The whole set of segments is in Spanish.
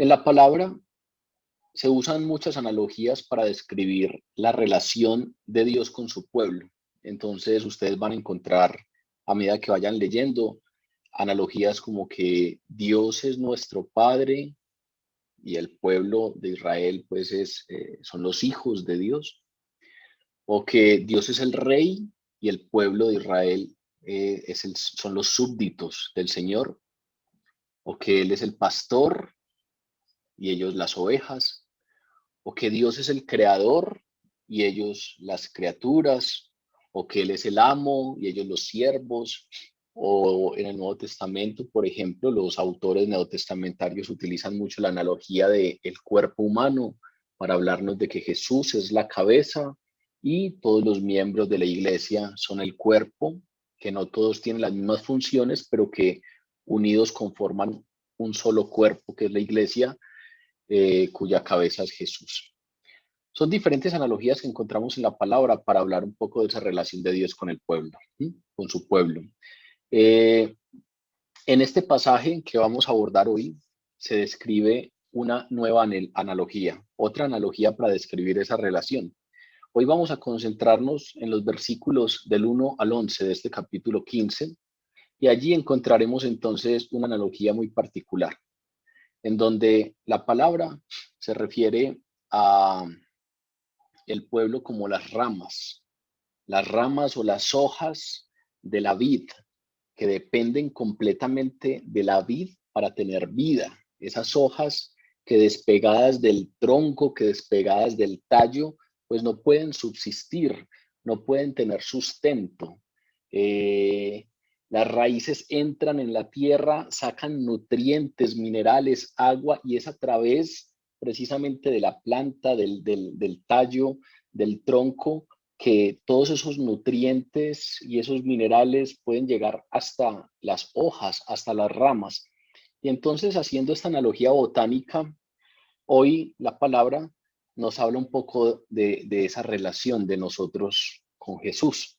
En la palabra se usan muchas analogías para describir la relación de Dios con su pueblo. Entonces ustedes van a encontrar, a medida que vayan leyendo, analogías como que Dios es nuestro Padre y el pueblo de Israel pues son los hijos de Dios, o que Dios es el rey y el pueblo de Israel son los súbditos del Señor, o que Él es el pastor y ellos las ovejas, o que Dios es el creador y ellos las criaturas, o que Él es el amo y ellos los siervos, o en el Nuevo Testamento, por ejemplo, los autores neotestamentarios utilizan mucho la analogía del cuerpo humano para hablarnos de que Jesús es la cabeza y todos los miembros de la iglesia son el cuerpo, que no todos tienen las mismas funciones, pero que unidos conforman un solo cuerpo, que es la iglesia, cuya cabeza es Jesús. Son diferentes analogías que encontramos en la palabra para hablar un poco de esa relación de Dios con el pueblo, ¿sí? Con su pueblo. En este pasaje que vamos a abordar hoy, se describe una nueva analogía, otra analogía para describir esa relación. Hoy vamos a concentrarnos en los versículos del 1 al 11 de este capítulo 15, y allí encontraremos entonces una analogía muy particular, en donde la palabra se refiere a el pueblo como las ramas o las hojas de la vid, que dependen completamente de la vid para tener vida. Esas hojas que despegadas del tronco, que despegadas del tallo, pues no pueden subsistir, no pueden tener sustento. Las raíces entran en la tierra, sacan nutrientes, minerales, agua, y es a través precisamente de la planta, del tallo, del tronco, que todos esos nutrientes y esos minerales pueden llegar hasta las hojas, hasta las ramas. Y entonces, haciendo esta analogía botánica, hoy la palabra nos habla un poco de esa relación de nosotros con Jesús.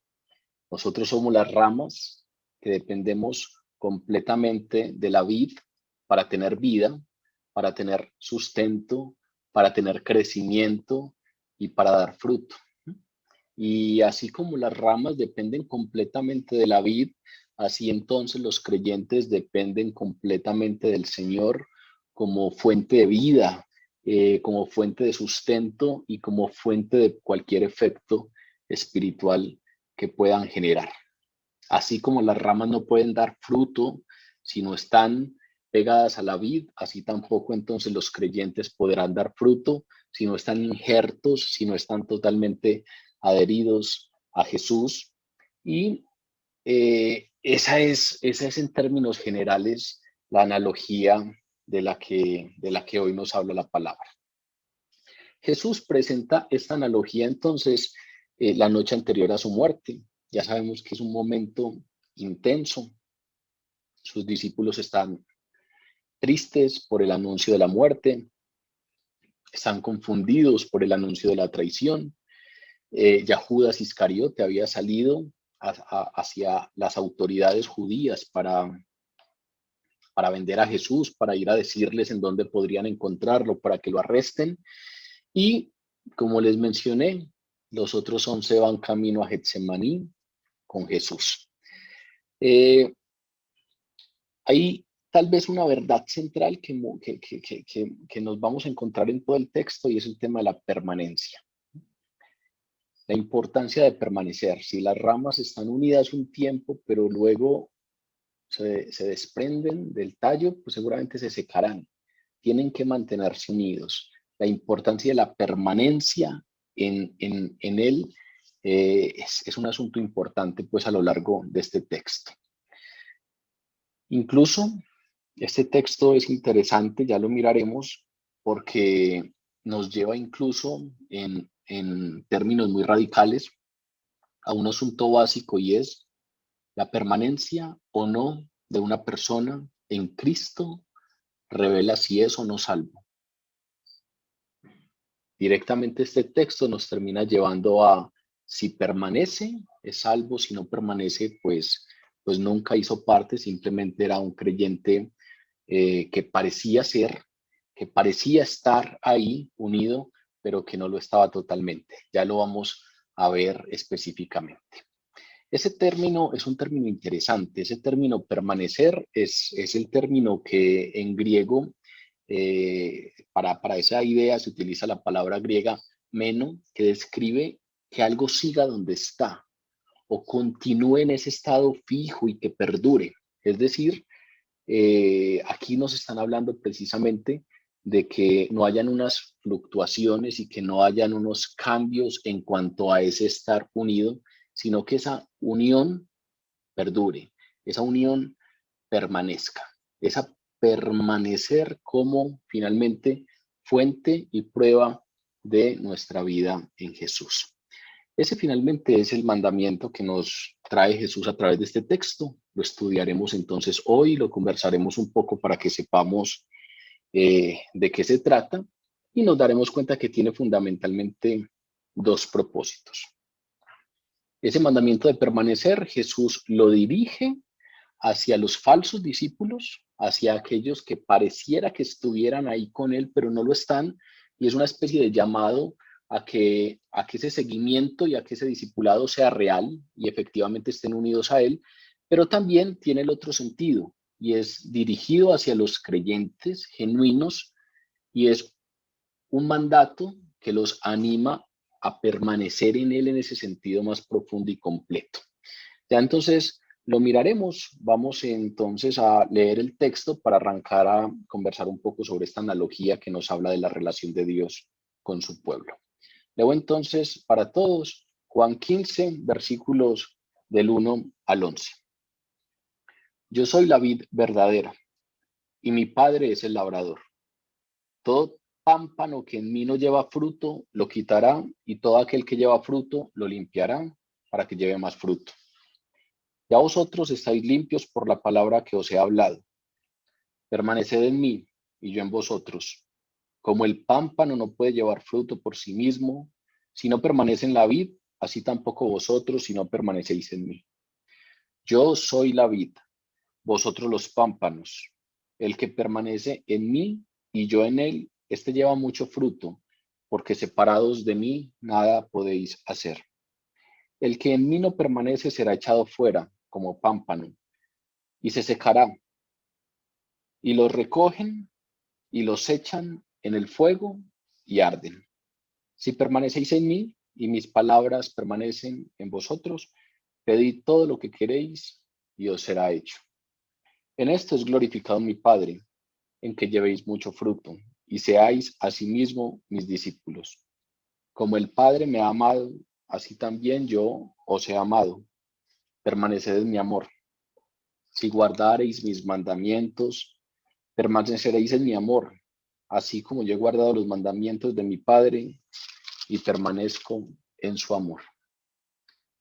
Nosotros somos las ramas que dependemos completamente de la vid para tener vida, para tener sustento, para tener crecimiento y para dar fruto. Y así como las ramas dependen completamente de la vid, así entonces los creyentes dependen completamente del Señor como fuente de vida, como fuente de sustento y como fuente de cualquier efecto espiritual que puedan generar. Así como las ramas no pueden dar fruto si no están pegadas a la vid, así tampoco entonces los creyentes podrán dar fruto si no están injertos, si no están totalmente adheridos a Jesús. Y esa es en términos generales la analogía de la que hoy nos habla la palabra. Jesús presenta esta analogía entonces la noche anterior a su muerte. Ya sabemos que es un momento intenso. Sus discípulos están tristes por el anuncio de la muerte, están confundidos por el anuncio de la traición. Ya Judas Iscariote había salido hacia las autoridades judías para vender a Jesús, para ir a decirles en dónde podrían encontrarlo, para que lo arresten. Y como les mencioné, los otros 11 van camino a Getsemaní con Jesús. Hay tal vez una verdad central que nos vamos a encontrar en todo el texto, y es el tema de la permanencia. La importancia de permanecer. Si las ramas están unidas un tiempo, pero luego se desprenden del tallo, pues seguramente se secarán. Tienen que mantenerse unidos. La importancia de la permanencia en él es un asunto importante pues a lo largo de este texto. Incluso este texto es interesante, ya lo miraremos, porque nos lleva incluso en términos muy radicales a un asunto básico, y es la permanencia o no de una persona en Cristo revela si es o no salvo. Directamente este texto nos termina llevando a si permanece, es salvo; si no permanece, pues nunca hizo parte, simplemente era un creyente que parecía ser que parecía estar ahí unido, pero que no lo estaba totalmente. Ya lo vamos a ver específicamente. Ese término es un término interesante. Ese término permanecer es el término que en griego, para esa idea se utiliza la palabra griega meno, que describe que algo siga donde está o continúe en ese estado fijo y que perdure. Es decir, aquí nos están hablando precisamente de que no hayan unas fluctuaciones y que no hayan unos cambios en cuanto a ese estar unido, sino que esa unión perdure, esa unión permanezca, esa permanecer como finalmente fuente y prueba de nuestra vida en Jesús. Ese finalmente es el mandamiento que nos trae Jesús a través de este texto. Lo estudiaremos entonces hoy, lo conversaremos un poco para que sepamos de qué se trata y nos daremos cuenta que tiene fundamentalmente dos propósitos. Ese mandamiento de permanecer, Jesús lo dirige hacia los falsos discípulos, hacia aquellos que pareciera que estuvieran ahí con él, pero no lo están, y es una especie de llamado a que ese seguimiento y a que ese discipulado sea real y efectivamente estén unidos a él, pero también tiene el otro sentido, y es dirigido hacia los creyentes genuinos, y es un mandato que los anima a permanecer en él en ese sentido más profundo y completo. Ya entonces lo miraremos. Vamos entonces a leer el texto para arrancar a conversar un poco sobre esta analogía que nos habla de la relación de Dios con su pueblo. Leo entonces para todos Juan 15, versículos del 1 al 11. Yo soy la vid verdadera y mi padre es el labrador. Todo pámpano que en mí no lleva fruto lo quitará y todo aquel que lleva fruto lo limpiará para que lleve más fruto. Ya vosotros estáis limpios por la palabra que os he hablado. Permaneced en mí y yo en vosotros. Como el pámpano no puede llevar fruto por sí mismo, si no permanece en la vid, así tampoco vosotros si no permanecéis en mí. Yo soy la vid, vosotros los pámpanos. El que permanece en mí y yo en él, este lleva mucho fruto, porque separados de mí nada podéis hacer. El que en mí no permanece será echado fuera como pámpano y se secará, y los recogen y los echan en el fuego y arden. Si permanecéis en mí y mis palabras permanecen en vosotros, pedid todo lo que queréis y os será hecho. En esto es glorificado mi Padre, en que llevéis mucho fruto y seáis asimismo mis discípulos. Como el Padre me ha amado, así también yo os he amado. Permaneced en mi amor. Si guardareis mis mandamientos, permaneceréis en mi amor, así como yo he guardado los mandamientos de mi Padre y permanezco en su amor.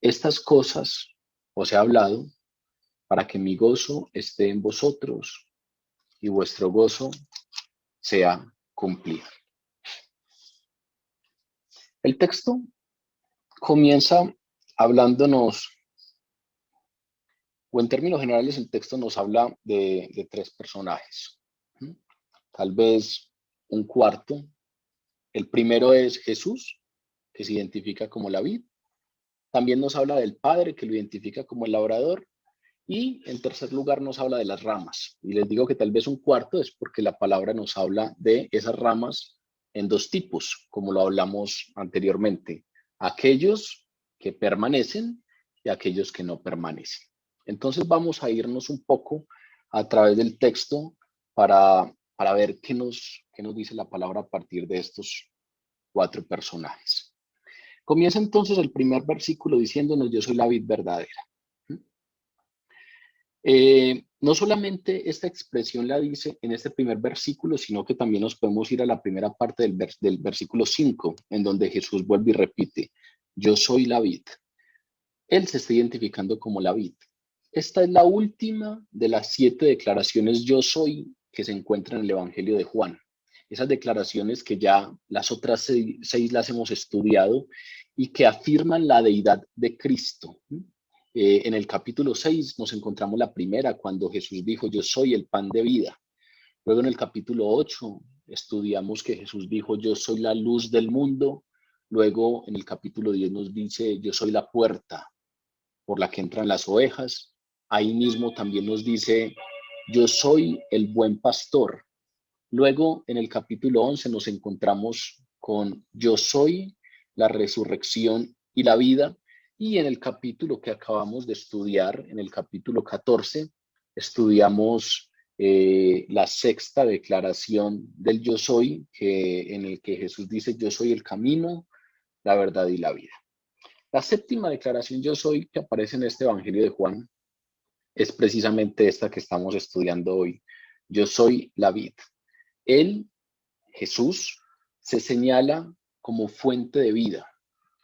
Estas cosas os he hablado para que mi gozo esté en vosotros y vuestro gozo sea cumplido. El texto comienza hablándonos, o en términos generales el texto nos habla de tres personajes. Tal vez un cuarto. El primero es Jesús, que se identifica como la vid. También nos habla del Padre, que lo identifica como el labrador. Y en tercer lugar nos habla de las ramas. Y les digo que tal vez un cuarto es porque la palabra nos habla de esas ramas en dos tipos, como lo hablamos anteriormente. Aquellos que permanecen y aquellos que no permanecen. Entonces vamos a irnos un poco a través del texto para ver qué nos dice la palabra a partir de estos cuatro personajes. Comienza entonces el primer versículo diciéndonos: yo soy la vid verdadera. No solamente esta expresión la dice en este primer versículo, sino que también nos podemos ir a la primera parte del versículo 5, en donde Jesús vuelve y repite: yo soy la vid. Él se está identificando como la vid. Esta es la última de las 7 declaraciones yo soy que se encuentran en el Evangelio de Juan. Esas declaraciones que ya las otras 6 las hemos estudiado y que afirman la deidad de Cristo. En el capítulo 6 nos encontramos la primera, cuando Jesús dijo: yo soy el pan de vida. Luego en el capítulo 8 estudiamos que Jesús dijo, yo soy la luz del mundo. Luego en el capítulo 10 nos dice, yo soy la puerta por la que entran las ovejas. Ahí mismo también nos dice, yo soy el buen pastor. Luego en el capítulo 11 nos encontramos con yo soy la resurrección y la vida. Y en el capítulo que acabamos de estudiar, en el capítulo 14, estudiamos la sexta declaración del yo soy, en el que Jesús dice, yo soy el camino, la verdad y la vida. La séptima declaración yo soy que aparece en este Evangelio de Juan es precisamente esta que estamos estudiando hoy. Yo soy la vid. Él, Jesús, se señala como fuente de vida,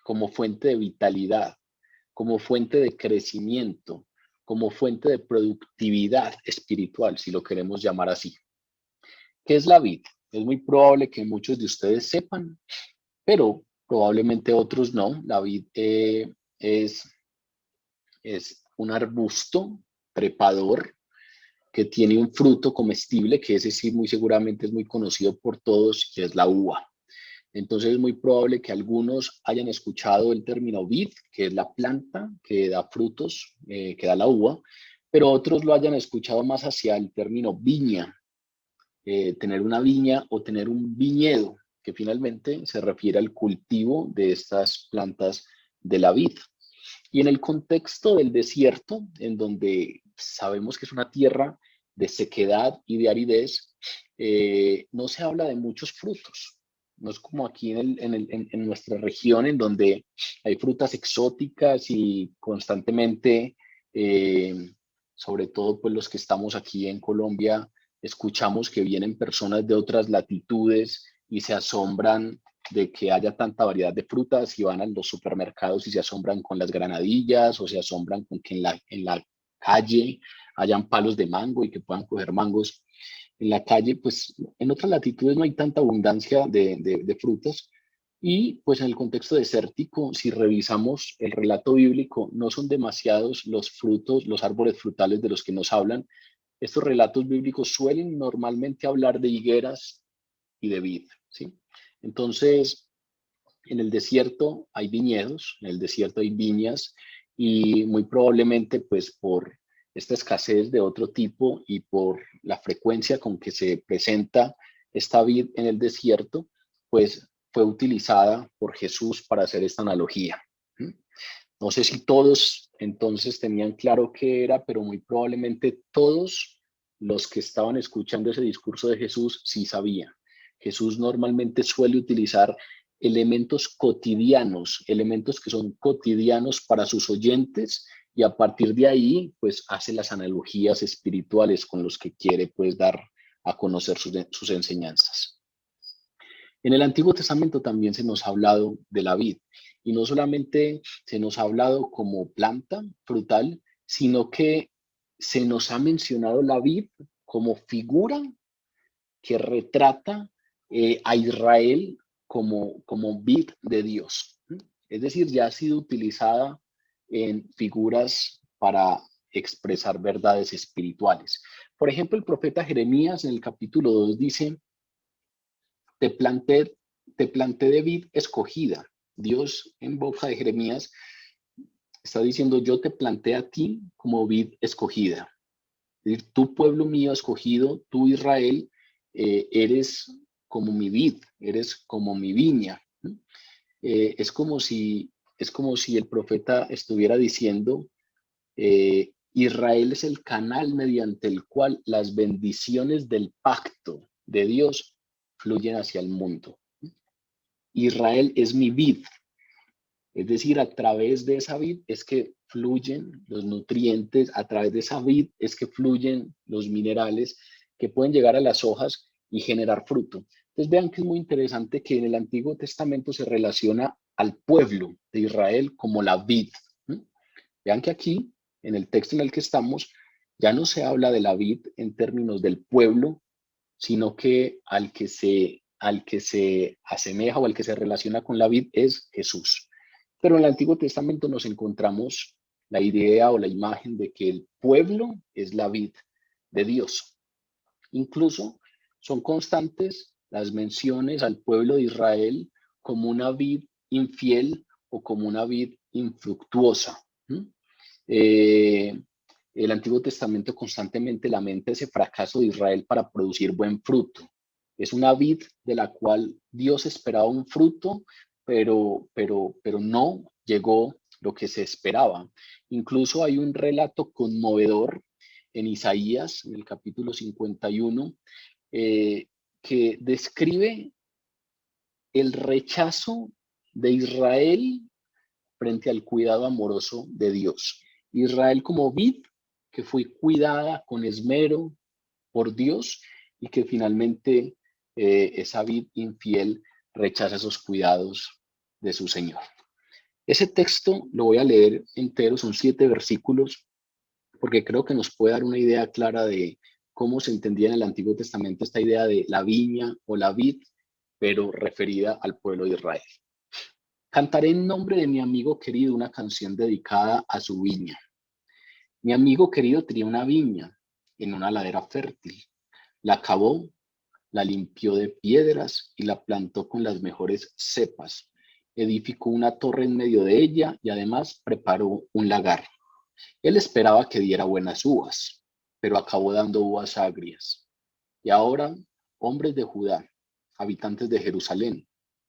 como fuente de vitalidad, como fuente de crecimiento, como fuente de productividad espiritual, si lo queremos llamar así. ¿Qué es la vid? Es muy probable que muchos de ustedes sepan, pero probablemente otros no. La vid es un arbusto trepador que tiene un fruto comestible, que ese sí muy seguramente es muy conocido por todos, que es la uva. Entonces es muy probable que algunos hayan escuchado el término vid, que es la planta que da frutos, que da la uva, pero otros lo hayan escuchado más hacia el término viña, tener una viña o tener un viñedo, que finalmente se refiere al cultivo de estas plantas de la vid. Y en el contexto del desierto, en donde sabemos que es una tierra de sequedad y de aridez, no se habla de muchos frutos. No es como aquí en nuestra región, en donde hay frutas exóticas y constantemente, sobre todo pues los que estamos aquí en Colombia, escuchamos que vienen personas de otras latitudes y se asombran de que haya tanta variedad de frutas y van a los supermercados y se asombran con las granadillas o se asombran con que en la calle hayan palos de mango y que puedan coger mangos en la calle. Pues en otras latitudes no hay tanta abundancia de frutas y pues en el contexto desértico, si revisamos el relato bíblico, no son demasiados los frutos, los árboles frutales de los que nos hablan. Estos relatos bíblicos suelen normalmente hablar de higueras y de vid, ¿sí? Entonces, en el desierto hay viñedos, en el desierto hay viñas y muy probablemente pues por esta escasez de otro tipo y por la frecuencia con que se presenta esta vid en el desierto, pues fue utilizada por Jesús para hacer esta analogía. No sé si todos entonces tenían claro qué era, pero muy probablemente todos los que estaban escuchando ese discurso de Jesús sí sabían. Jesús normalmente suele utilizar elementos cotidianos, elementos que son cotidianos para sus oyentes y a partir de ahí pues hace las analogías espirituales con los que quiere pues dar a conocer sus enseñanzas. En el Antiguo Testamento también se nos ha hablado de la vid y no solamente se nos ha hablado como planta frutal, sino que se nos ha mencionado la vid como figura que retrata a Israel como vid de Dios. Es decir, ya ha sido utilizada en figuras para expresar verdades espirituales. Por ejemplo, el profeta Jeremías en el capítulo 2 dice, te planté, te planté de vid escogida. Dios en boca de Jeremías está diciendo, yo te planté a ti como vid escogida. Es decir, tú pueblo mío escogido, tú Israel, eres como mi vid, eres como mi viña. Es es como si el profeta estuviera diciendo, Israel es el canal mediante el cual las bendiciones del pacto de Dios fluyen hacia el mundo. Israel es mi vid, es decir, a través de esa vid es que fluyen los nutrientes, a través de esa vid es que fluyen los minerales que pueden llegar a las hojas y generar fruto. Entonces vean que es muy interesante que en el Antiguo Testamento se relaciona al pueblo de Israel como la vid. Vean que aquí, en el texto en el que estamos, ya no se habla de la vid en términos del pueblo, sino que al que se asemeja o al que se relaciona con la vid es Jesús. Pero en el Antiguo Testamento nos encontramos la idea o la imagen de que el pueblo es la vid de Dios. Incluso son constantes las menciones al pueblo de Israel como una vid infiel o como una vid infructuosa. Eh, el Antiguo Testamento constantemente lamenta ese fracaso de Israel para producir buen fruto. Es una vid de la cual Dios esperaba un fruto, pero no llegó lo que se esperaba. Incluso hay un relato conmovedor en Isaías, en el capítulo 51, que describe el rechazo de Israel frente al cuidado amoroso de Dios. Israel como vid que fue cuidada con esmero por Dios y que finalmente esa vid infiel rechaza esos cuidados de su Señor. Ese texto lo voy a leer entero, son 7 versículos, porque creo que nos puede dar una idea clara de cómo se entendía en el Antiguo Testamento esta idea de la viña o la vid, pero referida al pueblo de Israel. Cantaré en nombre de mi amigo querido una canción dedicada a su viña. Mi amigo querido tenía una viña en una ladera fértil. La cavó, la limpió de piedras y la plantó con las mejores cepas. Edificó una torre en medio de ella y además preparó un lagar. Él esperaba que diera buenas uvas, pero acabó dando uvas agrias. Y ahora, hombres de Judá, habitantes de Jerusalén,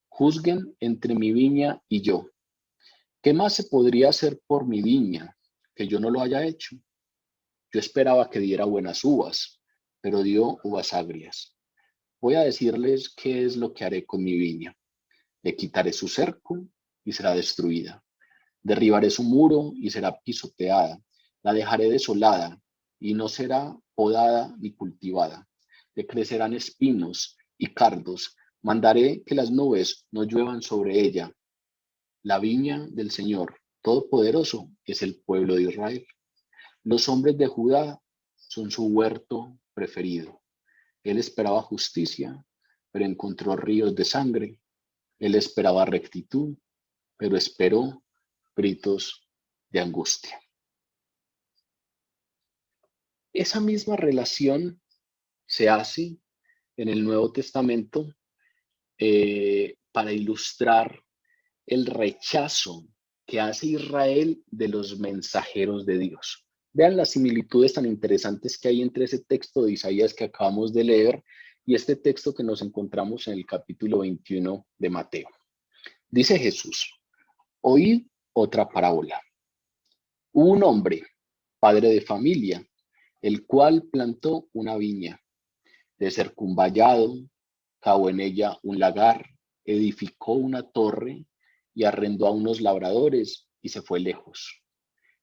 juzguen entre mi viña y yo. ¿Qué más se podría hacer por mi viña que yo no lo haya hecho? Yo esperaba que diera buenas uvas, pero dio uvas agrias. Voy a decirles qué es lo que haré con mi viña. Le quitaré su cerco y será destruida. Derribaré su muro y será pisoteada. La dejaré desolada y no será podada ni cultivada. Le crecerán espinos y cardos. Mandaré que las nubes no lluevan sobre ella. La viña del Señor Todopoderoso es el pueblo de Israel. Los hombres de Judá son su huerto preferido. Él esperaba justicia, pero encontró ríos de sangre. Él esperaba rectitud, pero esperó gritos de angustia. Esa misma relación se hace en el Nuevo Testamento para ilustrar el rechazo que hace Israel de los mensajeros de Dios. Vean las similitudes tan interesantes que hay entre ese texto de Isaías que acabamos de leer y este texto que nos encontramos en el capítulo 21 de Mateo. Dice Jesús: oíd otra parábola. Hubo un hombre, padre de familia, el cual plantó una viña, de cercó un vallado, cavó en ella un lagar, edificó una torre y arrendó a unos labradores y se fue lejos.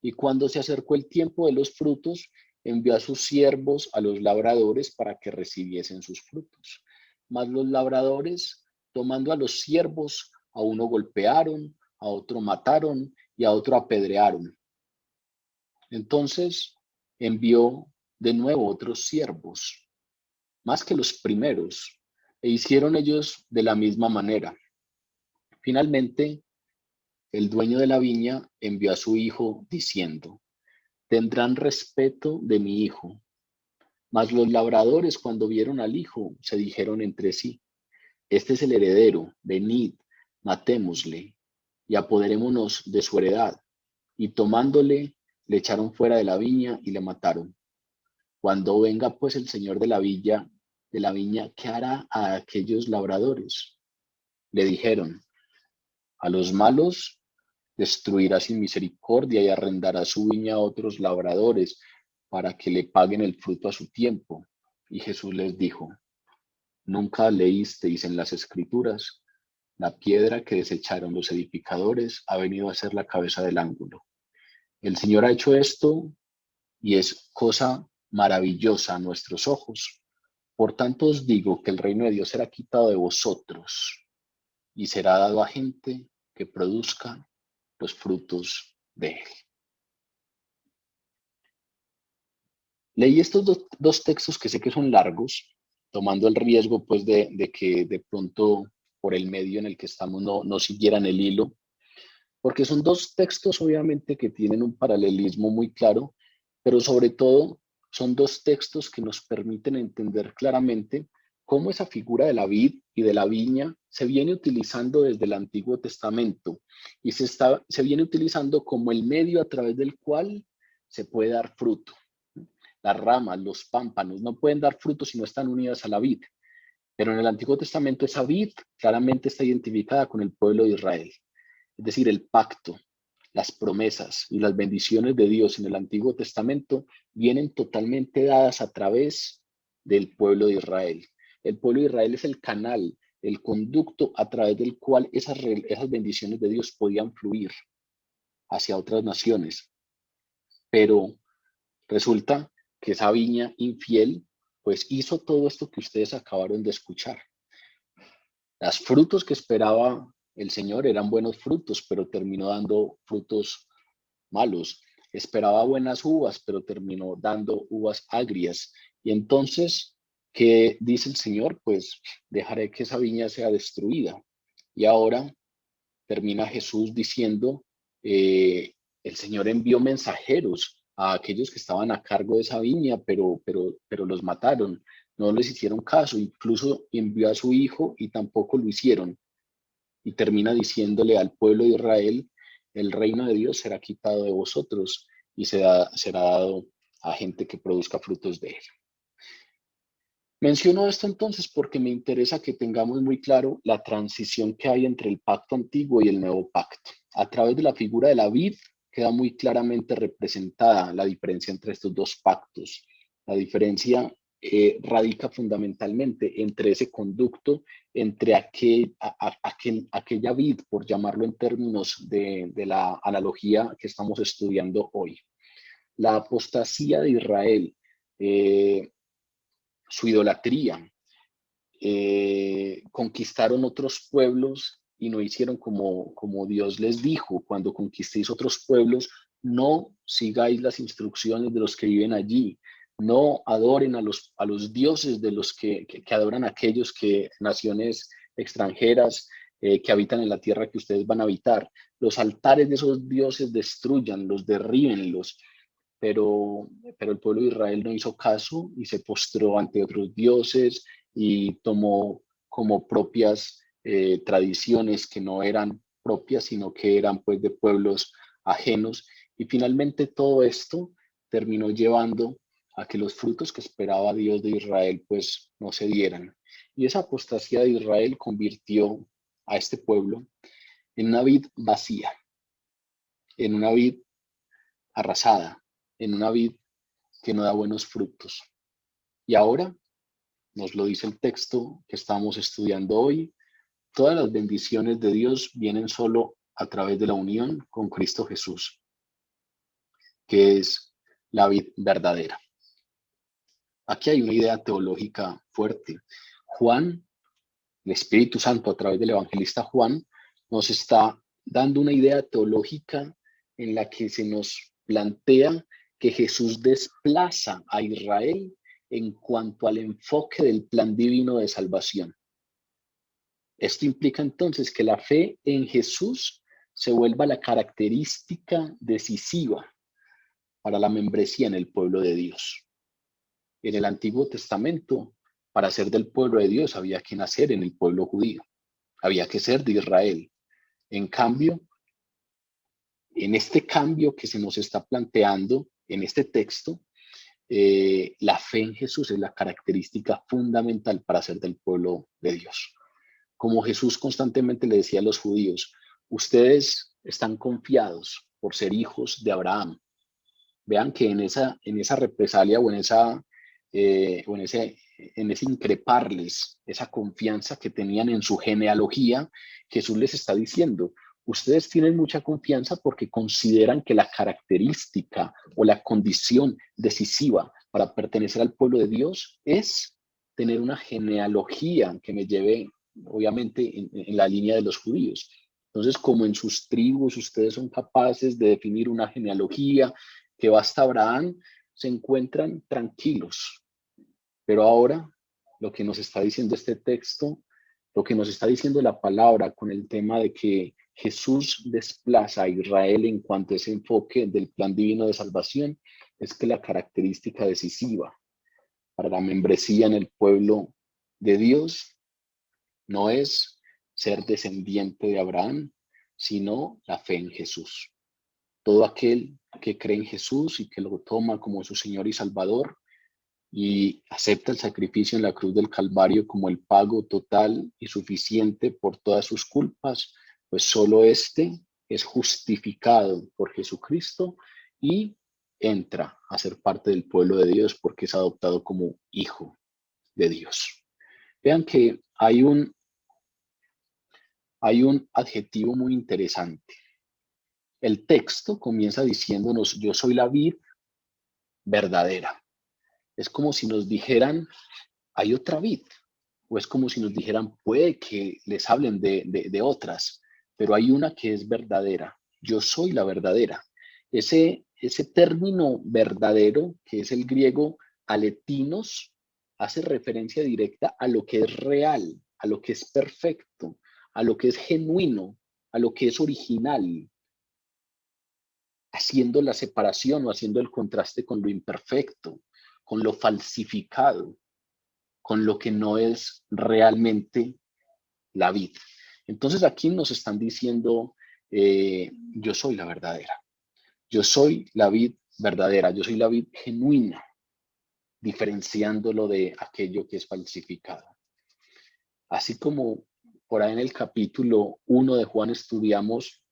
Y cuando se acercó el tiempo de los frutos, envió a sus siervos a los labradores para que recibiesen sus frutos. Mas los labradores, tomando a los siervos, a uno golpearon, a otro mataron y a otro apedrearon. Entonces envió de nuevo otros siervos, más que los primeros, e hicieron ellos de la misma manera. Finalmente, el dueño de la viña envió a su hijo diciendo: tendrán respeto de mi hijo. Mas los labradores, cuando vieron al hijo, se dijeron entre sí: este es el heredero, venid, matémosle y apoderémonos de su heredad. Y tomándole, le echaron fuera de la viña y le mataron. Cuando venga pues el señor de la viña, ¿qué hará a aquellos labradores? Le dijeron: a los malos destruirá sin misericordia y arrendará su viña a otros labradores para que le paguen el fruto a su tiempo. Y Jesús les dijo: ¿nunca leísteis en las Escrituras? La piedra que desecharon los edificadores ha venido a ser la cabeza del ángulo. El Señor ha hecho esto y es cosa maravillosa a nuestros ojos. Por tanto os digo que el reino de Dios será quitado de vosotros y será dado a gente que produzca los frutos de él. Leí estos dos textos que sé que son largos, tomando el riesgo pues de que de pronto por el medio en el que estamos no siguieran el hilo, porque son dos textos obviamente que tienen un paralelismo muy claro, pero sobre todo son dos textos que nos permiten entender claramente cómo esa figura de la vid y de la viña se viene utilizando desde el Antiguo Testamento y se viene utilizando como el medio a través del cual se puede dar fruto. Las ramas, los pámpanos, no pueden dar fruto si no están unidas a la vid. Pero en el Antiguo Testamento esa vid claramente está identificada con el pueblo de Israel. Es decir, el pacto, las promesas y las bendiciones de Dios en el Antiguo Testamento vienen totalmente dadas a través del pueblo de Israel. El pueblo de Israel es el canal, el conducto a través del cual esas bendiciones de Dios podían fluir hacia otras naciones. Pero resulta que esa viña infiel pues hizo todo esto que ustedes acabaron de escuchar. Los frutos que esperaba el Señor eran buenos frutos, pero terminó dando frutos malos. Esperaba buenas uvas, pero terminó dando uvas agrias. Y entonces, ¿qué dice el Señor? Pues dejaré que esa viña sea destruida. Y ahora termina Jesús diciendo, el Señor envió mensajeros a aquellos que estaban a cargo de esa viña, pero los mataron, no les hicieron caso, incluso envió a su hijo y tampoco lo hicieron. Y termina diciéndole al pueblo de Israel, el reino de Dios será quitado de vosotros y será dado a gente que produzca frutos de él. Menciono esto entonces porque me interesa que tengamos muy claro la transición que hay entre el pacto antiguo y el nuevo pacto. A través de la figura de la vid queda muy claramente representada la diferencia entre estos dos pactos. La diferencia radica fundamentalmente entre ese conducto, entre aquella vid, por llamarlo en términos de la analogía que estamos estudiando hoy. La apostasía de Israel, su idolatría, conquistaron otros pueblos y no hicieron como Dios les dijo: cuando conquistéis otros pueblos, no sigáis las instrucciones de los que viven allí, no adoren a los dioses de los que adoran a aquellos naciones extranjeras que habitan en la tierra que ustedes van a habitar. Los altares de esos dioses destruyanlos, derríbenlos. Pero el pueblo de Israel no hizo caso y se postró ante otros dioses y tomó como propias tradiciones que no eran propias, sino que eran pues de pueblos ajenos. Y finalmente todo esto terminó llevando a que los frutos que esperaba Dios de Israel pues no se dieran. Y esa apostasía de Israel convirtió a este pueblo en una vid vacía, en una vid arrasada, en una vid que no da buenos frutos. Y ahora nos lo dice el texto que estamos estudiando hoy: todas las bendiciones de Dios vienen solo a través de la unión con Cristo Jesús, que es la vid verdadera. Aquí hay una idea teológica fuerte. Juan, el Espíritu Santo, a través del evangelista Juan, nos está dando una idea teológica en la que se nos plantea que Jesús desplaza a Israel en cuanto al enfoque del plan divino de salvación. Esto implica entonces que la fe en Jesús se vuelva la característica decisiva para la membresía en el pueblo de Dios. En el Antiguo Testamento, para ser del pueblo de Dios había que nacer en el pueblo judío, había que ser de Israel. En cambio, en este cambio que se nos está planteando en este texto, la fe en Jesús es la característica fundamental para ser del pueblo de Dios. Como Jesús constantemente le decía a los judíos: ustedes están confiados por ser hijos de Abraham. Vean que en esa represalia o en ese increparles esa confianza que tenían en su genealogía, Jesús les está diciendo: ustedes tienen mucha confianza porque consideran que la característica o la condición decisiva para pertenecer al pueblo de Dios es tener una genealogía que me lleve, obviamente, en la línea de los judíos. Entonces, como en sus tribus ustedes son capaces de definir una genealogía que va hasta Abraham, se encuentran tranquilos. Pero ahora, lo que nos está diciendo este texto, lo que nos está diciendo la palabra con el tema de que Jesús desplaza a Israel en cuanto a ese enfoque del plan divino de salvación, es que la característica decisiva para la membresía en el pueblo de Dios no es ser descendiente de Abraham, sino la fe en Jesús. Todo aquel que cree en Jesús y que lo toma como su Señor y Salvador y acepta el sacrificio en la cruz del Calvario como el pago total y suficiente por todas sus culpas, pues solo este es justificado por Jesucristo y entra a ser parte del pueblo de Dios porque es adoptado como hijo de Dios. Vean que hay un adjetivo muy interesante. El texto comienza diciéndonos, yo soy la vid verdadera. Es como si nos dijeran, hay otra vid. O es como si nos dijeran, puede que les hablen de otras, pero hay una que es verdadera. Yo soy la verdadera. Ese término verdadero, que es el griego aletinos, hace referencia directa a lo que es real, a lo que es perfecto, a lo que es genuino, a lo que es original, haciendo la separación o haciendo el contraste con lo imperfecto, con lo falsificado, con lo que no es realmente la vida. Entonces aquí nos están diciendo, yo soy la verdadera, yo soy la vid verdadera, yo soy la vid genuina, diferenciándolo de aquello que es falsificado. Así como por ahí en el capítulo 1 de Juan estudiamos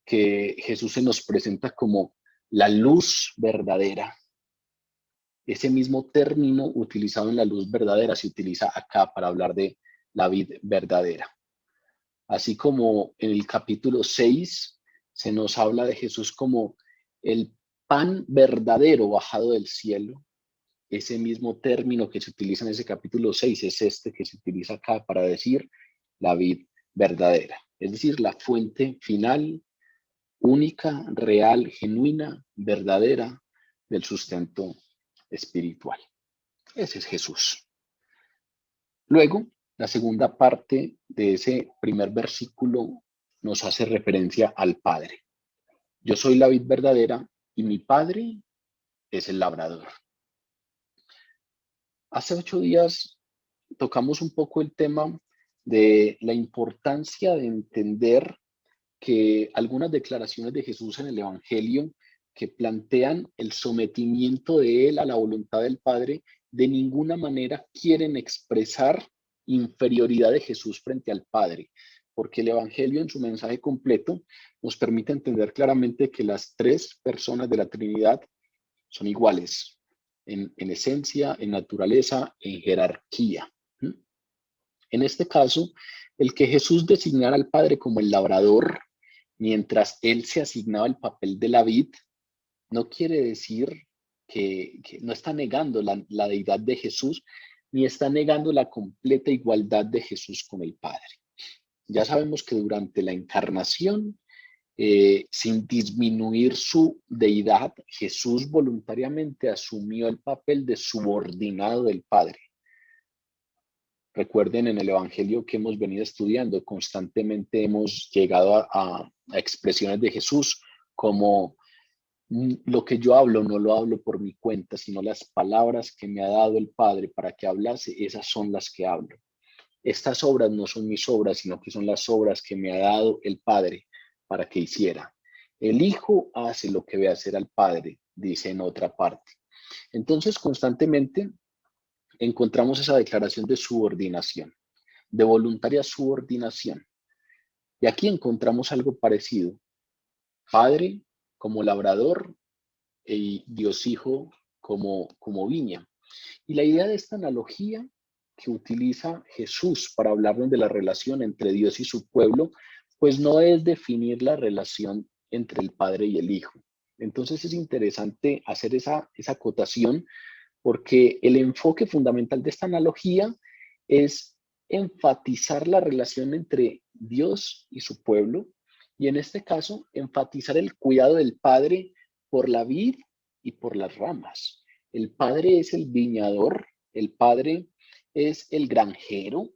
que Jesús se nos presenta como la luz verdadera. Ese mismo término utilizado en la luz verdadera se utiliza acá para hablar de la vid verdadera. Así como en el capítulo 6 se nos habla de Jesús como el pan verdadero bajado del cielo. Ese mismo término que se utiliza en ese capítulo 6 es este que se utiliza acá para decir la vid verdadera. Es decir, la fuente final, única, real, genuina, verdadera del sustento espiritual. Ese es Jesús. Luego, la segunda parte de ese primer versículo nos hace referencia al Padre. Yo soy la vid verdadera y mi Padre es el labrador. Hace 8 días tocamos un poco el tema de la importancia de entender que algunas declaraciones de Jesús en el Evangelio que plantean el sometimiento de él a la voluntad del Padre, de ninguna manera quieren expresar inferioridad de Jesús frente al Padre, porque el Evangelio en su mensaje completo nos permite entender claramente que las tres personas de la Trinidad son iguales en esencia, en naturaleza, en jerarquía. En este caso, el que Jesús designara al Padre como el labrador, mientras él se asignaba el papel de la vid, no quiere decir que no está negando la deidad de Jesús, ni está negando la completa igualdad de Jesús con el Padre. Ya sabemos que durante la encarnación, sin disminuir su deidad, Jesús voluntariamente asumió el papel de subordinado del Padre. Recuerden en el Evangelio que hemos venido estudiando, constantemente hemos llegado a expresiones de Jesús como lo que yo hablo no lo hablo por mi cuenta, sino las palabras que me ha dado el Padre para que hablase, esas son las que hablo. Estas obras no son mis obras, sino que son las obras que me ha dado el Padre para que hiciera. El Hijo hace lo que ve hacer al Padre, dice en otra parte. Entonces, constantemente encontramos esa declaración de subordinación, de voluntaria subordinación. Y aquí encontramos algo parecido. Padre como labrador y Dios Hijo como viña. Y la idea de esta analogía que utiliza Jesús para hablarnos de la relación entre Dios y su pueblo, pues no es definir la relación entre el Padre y el Hijo. Entonces es interesante hacer esa acotación porque el enfoque fundamental de esta analogía es enfatizar la relación entre Dios y su pueblo y en este caso enfatizar el cuidado del Padre por la vid y por las ramas. El Padre es el viñador, el Padre es el granjero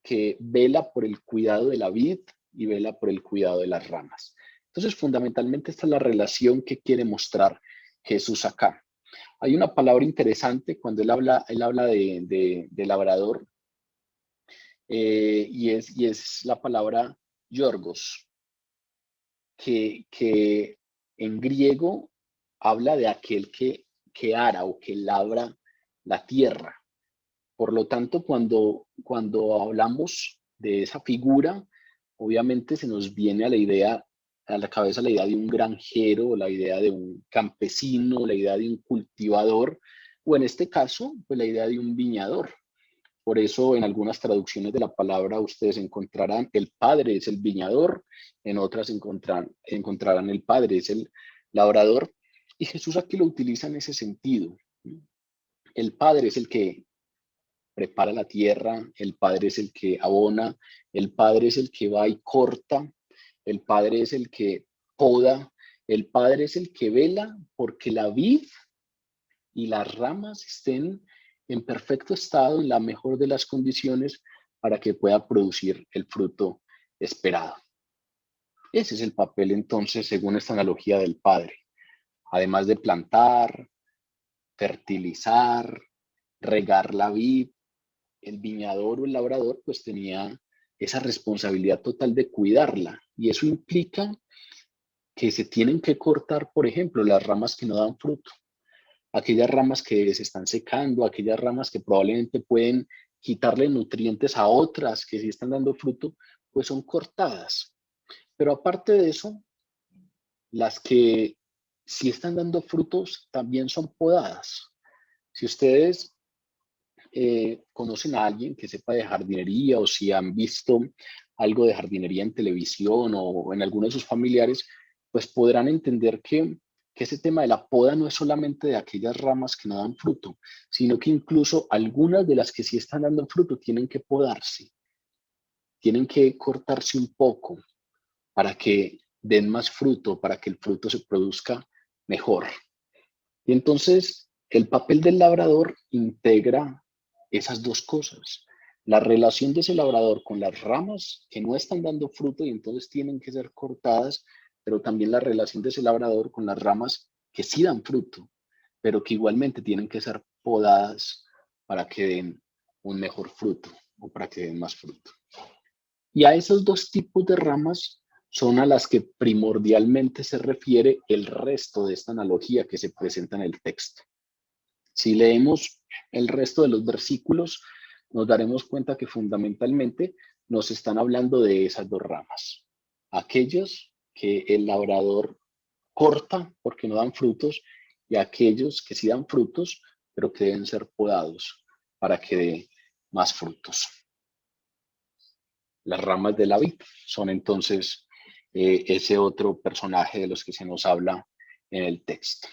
que vela por el cuidado de la vid y vela por el cuidado de las ramas. Entonces, fundamentalmente esta es la relación que quiere mostrar Jesús acá. Hay una palabra interesante cuando él habla de labrador, y es la palabra yorgos, que en griego habla de aquel que ara o que labra la tierra. Por lo tanto, cuando hablamos de esa figura, obviamente se nos viene a la cabeza la idea de un granjero, la idea de un campesino, la idea de un cultivador, o en este caso, pues la idea de un viñador. Por eso en algunas traducciones de la palabra ustedes encontrarán el padre es el viñador, en otras encontrarán el padre es el labrador, y Jesús aquí lo utiliza en ese sentido. El padre es el que prepara la tierra, el padre es el que abona, el padre es el que va y corta, el padre es el que poda, el padre es el que vela porque la vid y las ramas estén en perfecto estado, en la mejor de las condiciones para que pueda producir el fruto esperado. Ese es el papel entonces, según esta analogía del padre. Además de plantar, fertilizar, regar la vid, el viñador o el labrador pues tenía esa responsabilidad total de cuidarla, y eso implica que se tienen que cortar, por ejemplo, las ramas que no dan fruto, aquellas ramas que se están secando, aquellas ramas que probablemente pueden quitarle nutrientes a otras que sí están dando fruto, pues son cortadas. Pero aparte de eso, las que sí están dando frutos también son podadas. Si ustedes conocen a alguien que sepa de jardinería, o si han visto algo de jardinería en televisión o en alguno de sus familiares, pues podrán entender que ese tema de la poda no es solamente de aquellas ramas que no dan fruto, sino que incluso algunas de las que sí están dando fruto tienen que podarse, tienen que cortarse un poco para que den más fruto, para que el fruto se produzca mejor. Y entonces el papel del labrador integra esas dos cosas. La relación de ese labrador con las ramas que no están dando fruto y entonces tienen que ser cortadas, pero también la relación de ese labrador con las ramas que sí dan fruto, pero que igualmente tienen que ser podadas para que den un mejor fruto o para que den más fruto. Y a esos dos tipos de ramas son a las que primordialmente se refiere el resto de esta analogía que se presenta en el texto. Si leemos el resto de los versículos, nos daremos cuenta que fundamentalmente nos están hablando de esas dos ramas. Aquellos que el labrador corta porque no dan frutos, y aquellos que sí dan frutos, pero que deben ser podados para que dé más frutos. Las ramas de la vid son entonces ese otro personaje de los que se nos habla en el texto.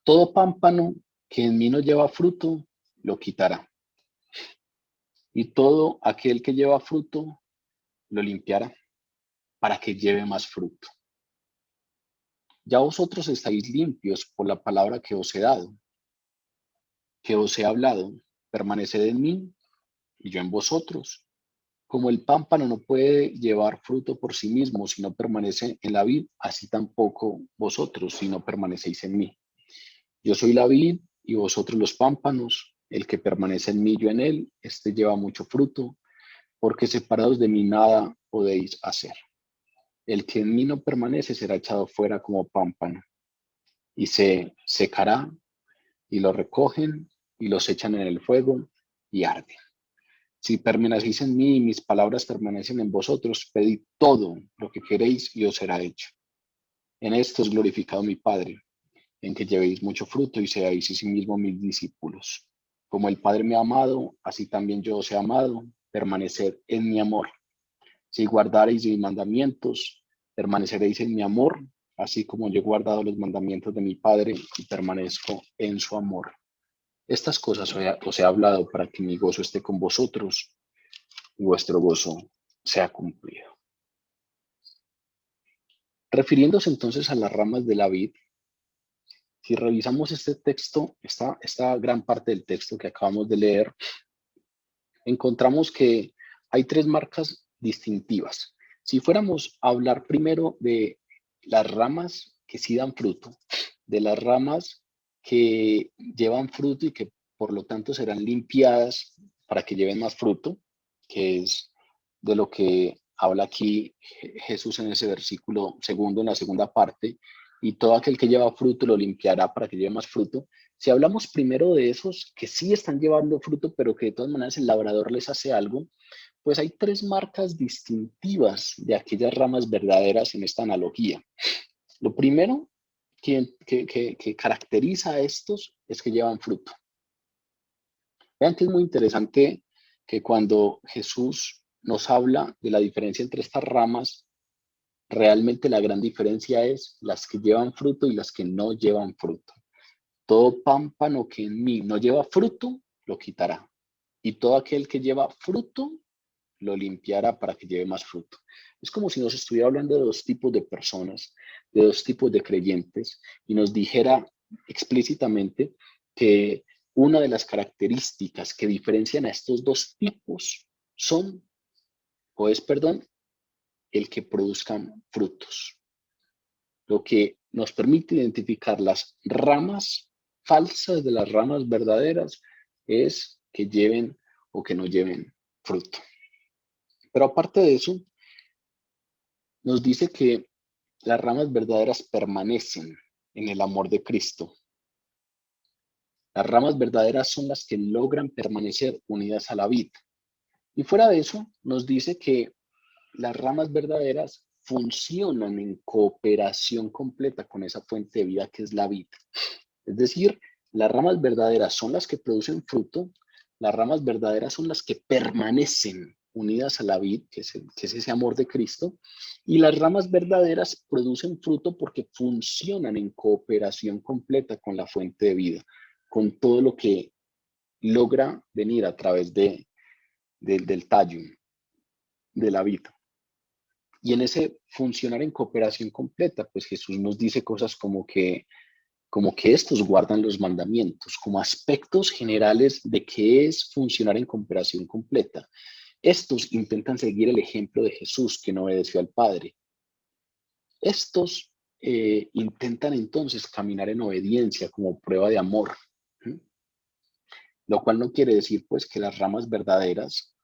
Todo pámpano que en mí no lleva fruto, lo quitará. Y todo aquel que lleva fruto, lo limpiará para que lleve más fruto. Ya vosotros estáis limpios por la palabra que os he dado, que os he hablado. Permaneced en mí y yo en vosotros. Como el pámpano no puede llevar fruto por sí mismo si no permanece en la vid, así tampoco vosotros si no permanecéis en mí. Yo soy la vid y vosotros los pámpanos. El que permanece en mí, yo en él, este lleva mucho fruto, porque separados de mí nada podéis hacer. El que en mí no permanece será echado fuera como pámpano, y se secará, y lo recogen, y los echan en el fuego, y arden. Si permanecéis en mí y mis palabras permanecen en vosotros, pedid todo lo que queréis y os será hecho. En esto es glorificado mi Padre, en que llevéis mucho fruto y seáis asimismo mis discípulos. Como el Padre me ha amado, así también yo os he amado. Permaneced en mi amor. Si guardareis mis mandamientos, permaneceréis en mi amor, así como yo he guardado los mandamientos de mi Padre y permanezco en su amor. Estas cosas os he hablado para que mi gozo esté con vosotros y vuestro gozo sea cumplido. Refiriéndose entonces a las ramas de la vid, si revisamos este texto, esta gran parte del texto que acabamos de leer, encontramos que hay tres marcas distintivas. Si fuéramos a hablar primero de las ramas que sí dan fruto, de las ramas que llevan fruto y que por lo tanto serán limpiadas para que lleven más fruto, que es de lo que habla aquí Jesús en ese versículo segundo, en la segunda parte, y todo aquel que lleva fruto lo limpiará para que lleve más fruto. Si hablamos primero de esos que sí están llevando fruto, pero que de todas maneras el labrador les hace algo, pues hay tres marcas distintivas de aquellas ramas verdaderas en esta analogía. Lo primero que caracteriza a estos es que llevan fruto. Vean que es muy interesante que cuando Jesús nos habla de la diferencia entre estas ramas, realmente la gran diferencia es las que llevan fruto y las que no llevan fruto. Todo pámpano que en mí no lleva fruto, lo quitará. Y todo aquel que lleva fruto, lo limpiará para que lleve más fruto. Es como si nos estuviera hablando de dos tipos de personas, de dos tipos de creyentes, y nos dijera explícitamente que una de las características que diferencian a estos dos tipos son, o es, perdón, el que produzcan frutos. Lo que nos permite identificar las ramas falsas de las ramas verdaderas es que lleven o que no lleven fruto. Pero aparte de eso, nos dice que las ramas verdaderas permanecen en el amor de Cristo. Las ramas verdaderas son las que logran permanecer unidas a la vid. Y fuera de eso, nos dice que las ramas verdaderas funcionan en cooperación completa con esa fuente de vida que es la vid. Es decir, las ramas verdaderas son las que producen fruto, las ramas verdaderas son las que permanecen unidas a la vid, que es ese amor de Cristo, y las ramas verdaderas producen fruto porque funcionan en cooperación completa con la fuente de vida, con todo lo que logra venir a través del tallo, de la vid. Y en ese funcionar en cooperación completa, pues Jesús nos dice cosas como que estos guardan los mandamientos, como aspectos generales de qué es funcionar en cooperación completa. Estos intentan seguir el ejemplo de Jesús, que no obedeció al Padre. Estos intentan entonces caminar en obediencia como prueba de amor, ¿sí? Lo cual no quiere decir pues que las ramas verdaderas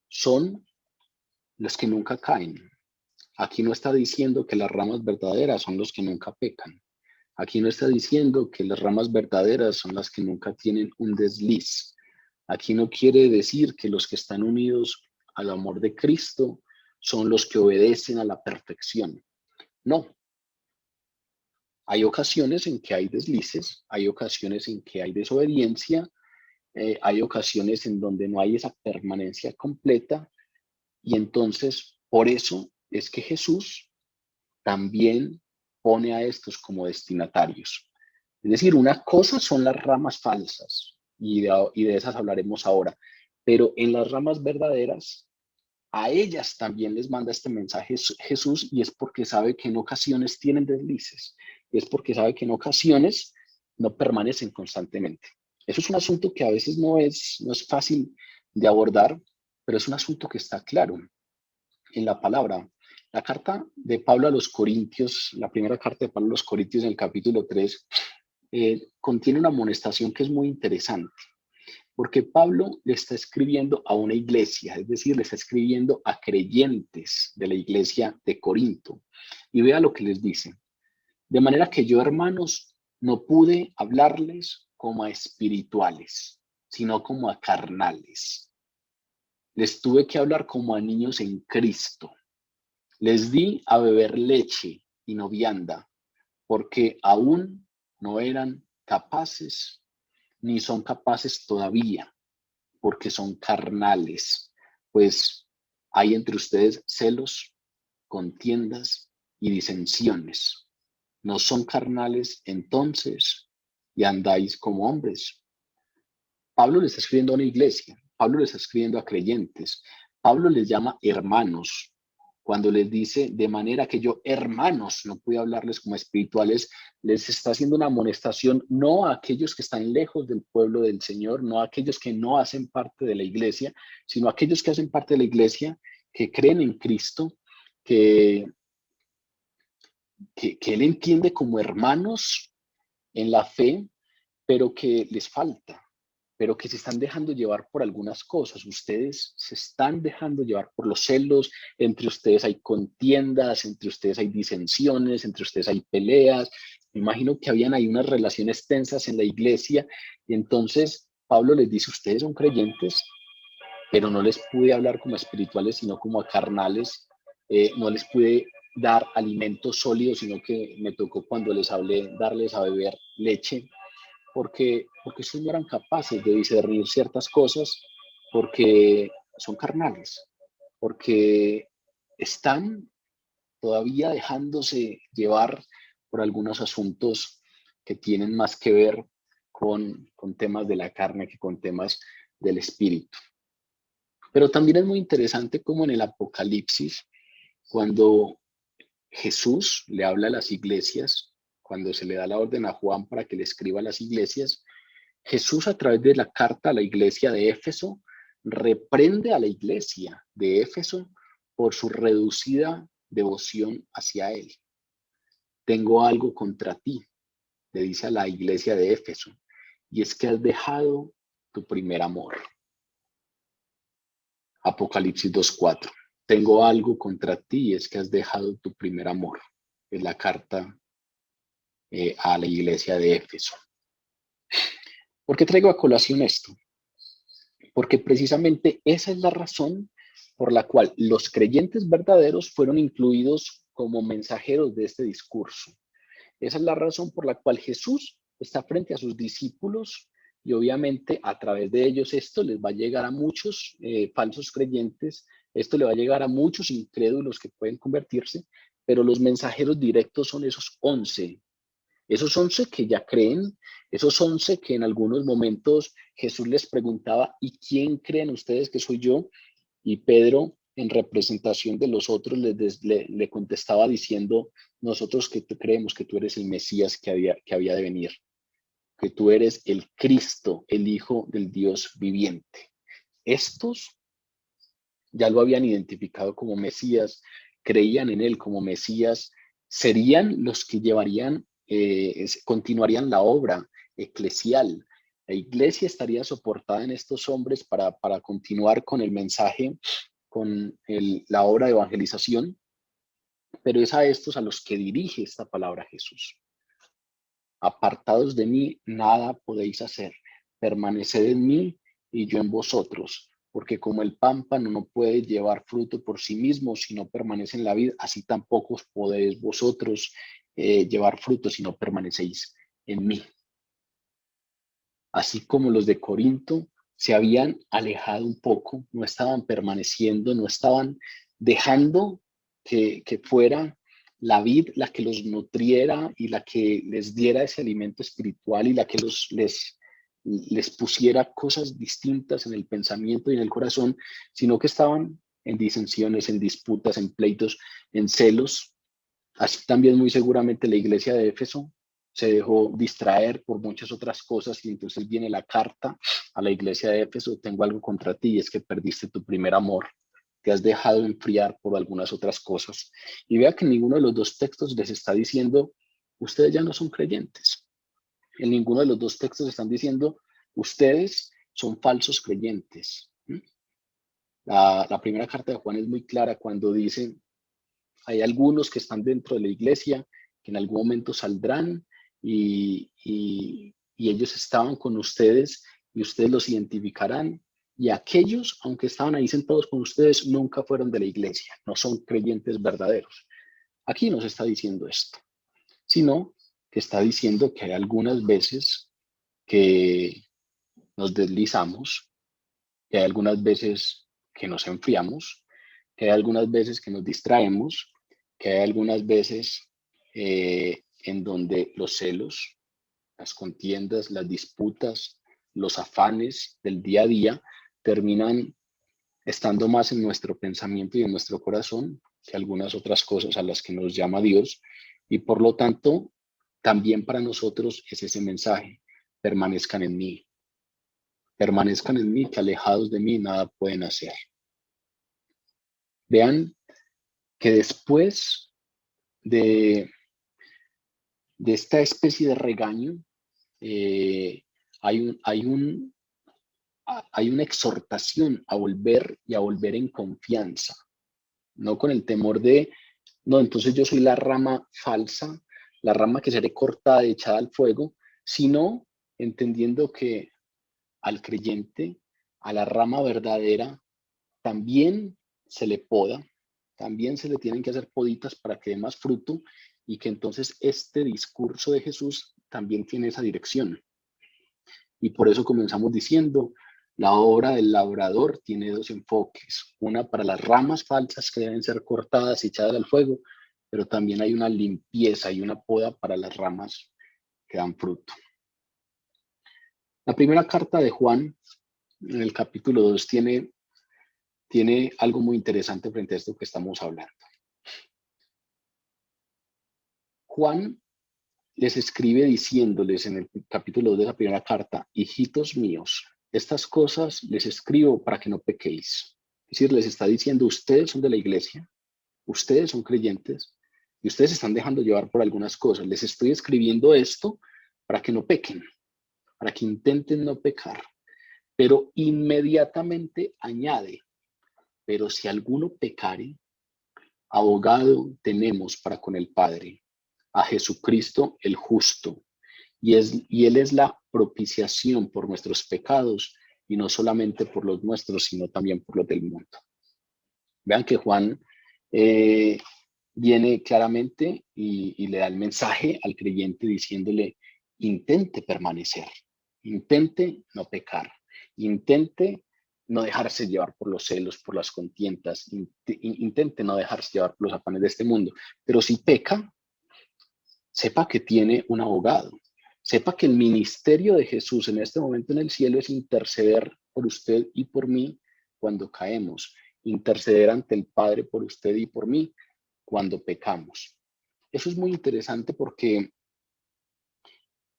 son las que nunca caen. Aquí no está diciendo que las ramas verdaderas son los que nunca pecan. Aquí no está diciendo que las ramas verdaderas son las que nunca tienen un desliz. Aquí no quiere decir que los que están unidos al amor de Cristo son los que obedecen a la perfección. No. Hay ocasiones en que hay deslices, hay ocasiones en que hay desobediencia, hay ocasiones en donde no hay esa permanencia completa y entonces por eso es que Jesús también pone a estos como destinatarios. Es decir, una cosa son las ramas falsas, y de esas hablaremos ahora, pero en las ramas verdaderas, a ellas también les manda este mensaje Jesús, y es porque sabe que en ocasiones tienen deslices, y es porque sabe que en ocasiones no permanecen constantemente. Eso es un asunto que a veces no es fácil de abordar, pero es un asunto que está claro en la palabra. La carta de Pablo a los Corintios, la primera carta de Pablo a los Corintios en el capítulo 3, contiene una amonestación que es muy interesante, porque Pablo le está escribiendo a una iglesia, es decir, le está escribiendo a creyentes de la iglesia de Corinto. Y vea lo que les dice. De manera que yo, hermanos, no pude hablarles como a espirituales, sino como a carnales. Les tuve que hablar como a niños en Cristo. Les di a beber leche y no vianda, porque aún no eran capaces, ni son capaces todavía, porque son carnales, pues hay entre ustedes celos, contiendas y disensiones. No son carnales entonces y andáis como hombres. Pablo le está escribiendo a una iglesia, Pablo le está escribiendo a creyentes, Pablo les llama hermanos. Cuando les dice, de manera que yo, hermanos, no pude hablarles como espirituales, les está haciendo una amonestación no a aquellos que están lejos del pueblo del Señor, no a aquellos que no hacen parte de la iglesia, sino a aquellos que hacen parte de la iglesia, que creen en Cristo, que, que Él entiende como hermanos en la fe, pero que les falta, pero que se están dejando llevar por algunas cosas. Ustedes se están dejando llevar por los celos, entre ustedes hay contiendas, entre ustedes hay disensiones, entre ustedes hay peleas. Me imagino que habían ahí unas relaciones tensas en la iglesia, y entonces Pablo les dice, ustedes son creyentes, pero no les pude hablar como espirituales, sino como a carnales. No les pude dar alimento sólido, sino que me tocó cuando les hablé darles a beber leche, porque ustedes no eran capaces de discernir ciertas cosas, porque son carnales, porque están todavía dejándose llevar por algunos asuntos que tienen más que ver con temas de la carne que con temas del espíritu. Pero también es muy interesante como en el Apocalipsis, cuando Jesús le habla a las iglesias, cuando se le da la orden a Juan para que le escriba a las iglesias, Jesús a través de la carta a la iglesia de Éfeso reprende a la iglesia de Éfeso por su reducida devoción hacia él. Tengo algo contra ti, le dice a la iglesia de Éfeso, y es que has dejado tu primer amor. Apocalipsis 2:4. Tengo algo contra ti y es que has dejado tu primer amor. Es la carta a la iglesia de Éfeso. ¿Por qué traigo a colación esto? Porque precisamente esa es la razón por la cual los creyentes verdaderos fueron incluidos como mensajeros de este discurso. Esa es la razón por la cual Jesús está frente a sus discípulos y obviamente a través de ellos esto les va a llegar a muchos falsos creyentes, esto le va a llegar a muchos incrédulos que pueden convertirse, pero los mensajeros directos son esos 11 que ya creen, esos 11 que en algunos momentos Jesús les preguntaba, ¿y quién creen ustedes que soy yo? Y Pedro, en representación de los otros, le contestaba diciendo, nosotros que creemos que tú eres el Mesías que había de venir, que tú eres el Cristo, el Hijo del Dios viviente. Estos ya lo habían identificado como Mesías, creían en él como Mesías, serían los que continuarían la obra eclesial. La iglesia estaría soportada en estos hombres para continuar con el mensaje, con la obra de evangelización, pero es a estos a los que dirige esta palabra Jesús. Apartados de mí, nada podéis hacer. Permaneced en mí y yo en vosotros, porque como el pámpano no puede llevar fruto por sí mismo si no permanece en la vid, así tampoco os podéis vosotros llevar fruto si no permanecéis en mí. Así como los de Corinto se habían alejado un poco, no estaban permaneciendo, no estaban dejando que fuera la vid la que los nutriera y la que les diera ese alimento espiritual y la que les pusiera cosas distintas en el pensamiento y en el corazón, sino que estaban en disensiones, en disputas, en pleitos, en celos. Así también muy seguramente la iglesia de Éfeso se dejó distraer por muchas otras cosas y entonces viene la carta a la iglesia de Éfeso, tengo algo contra ti y es que perdiste tu primer amor, te has dejado enfriar por algunas otras cosas. Y vea que en ninguno de los dos textos les está diciendo, ustedes ya no son creyentes. En ninguno de los dos textos están diciendo, ustedes son falsos creyentes. La primera carta de Juan es muy clara cuando dice, hay algunos que están dentro de la iglesia que en algún momento saldrán y ellos estaban con ustedes y ustedes los identificarán. Y aquellos, aunque estaban ahí sentados con ustedes, nunca fueron de la iglesia, no son creyentes verdaderos. Aquí no se está diciendo esto, sino que está diciendo que hay algunas veces que nos deslizamos, que hay algunas veces que nos enfriamos, que hay algunas veces que nos distraemos, que hay algunas veces en donde los celos, las contiendas, las disputas, los afanes del día a día terminan estando más en nuestro pensamiento y en nuestro corazón que algunas otras cosas a las que nos llama Dios. Y por lo tanto, también para nosotros es ese mensaje, permanezcan en mí, que alejados de mí nada pueden hacer. Vean que después de esta especie de regaño, eh, hay una exhortación a volver y a volver en confianza, no con el temor de, no, entonces yo soy la rama falsa, la rama que seré cortada y echada al fuego, sino entendiendo que al creyente, a la rama verdadera, también se le poda, también se le tienen que hacer poditas para que dé más fruto y que entonces este discurso de Jesús también tiene esa dirección. Y por eso comenzamos diciendo, la obra del labrador tiene dos enfoques, una para las ramas falsas que deben ser cortadas y echadas al fuego, pero también hay una limpieza y una poda para las ramas que dan fruto. La primera carta de Juan, en el capítulo 2, tiene algo muy interesante frente a esto que estamos hablando. Juan les escribe diciéndoles en el capítulo 2 de la primera carta, hijitos míos, estas cosas les escribo para que no pequéis. Es decir, les está diciendo, ustedes son de la iglesia, ustedes son creyentes y ustedes se están dejando llevar por algunas cosas. Les estoy escribiendo esto para que no pequen, para que intenten no pecar. Pero inmediatamente añade, pero si alguno pecare, abogado tenemos para con el Padre, a Jesucristo el justo, y Él es la propiciación por nuestros pecados, y no solamente por los nuestros, sino también por los del mundo. Vean que Juan viene claramente y le da el mensaje al creyente diciéndole, intente permanecer, intente no pecar, intente no dejarse llevar por los celos, por las contiendas, intente no dejarse llevar por los afanes de este mundo. Pero si peca, sepa que tiene un abogado. Sepa que el ministerio de Jesús en este momento en el cielo es interceder por usted y por mí cuando caemos, interceder ante el Padre por usted y por mí cuando pecamos. Eso es muy interesante porque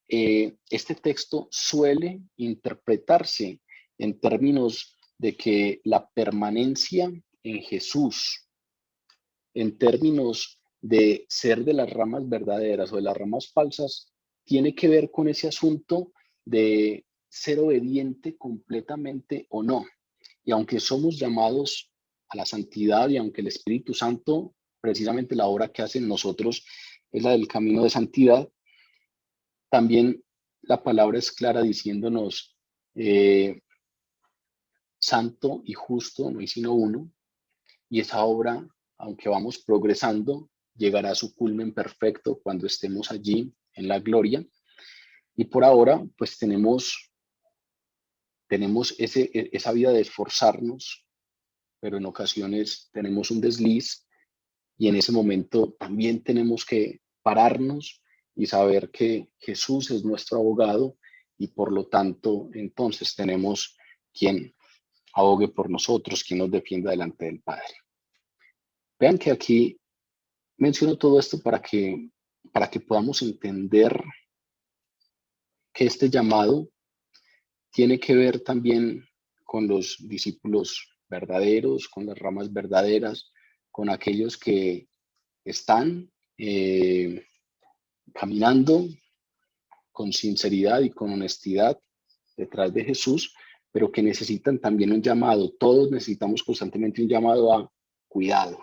este texto suele interpretarse en términos de que la permanencia en Jesús, en términos de ser de las ramas verdaderas o de las ramas falsas, tiene que ver con ese asunto de ser obediente completamente o no. Y aunque somos llamados a la santidad y aunque el Espíritu Santo, precisamente la obra que hace en nosotros es la del camino de santidad, también la palabra es clara diciéndonos, santo y justo no hay sino uno, y esa obra, aunque vamos progresando, llegará a su culmen perfecto cuando estemos allí en la gloria. Y por ahora, pues tenemos esa vida de esforzarnos, pero en ocasiones tenemos un desliz y en ese momento también tenemos que pararnos y saber que Jesús es nuestro abogado y por lo tanto entonces tenemos quien abogue por nosotros, quien nos defienda delante del Padre. Vean que aquí menciono todo esto para que podamos entender que este llamado tiene que ver también con los discípulos verdaderos, con las ramas verdaderas, con aquellos que están caminando con sinceridad y con honestidad detrás de Jesús, pero que necesitan también un llamado. Todos necesitamos constantemente un llamado a cuidado,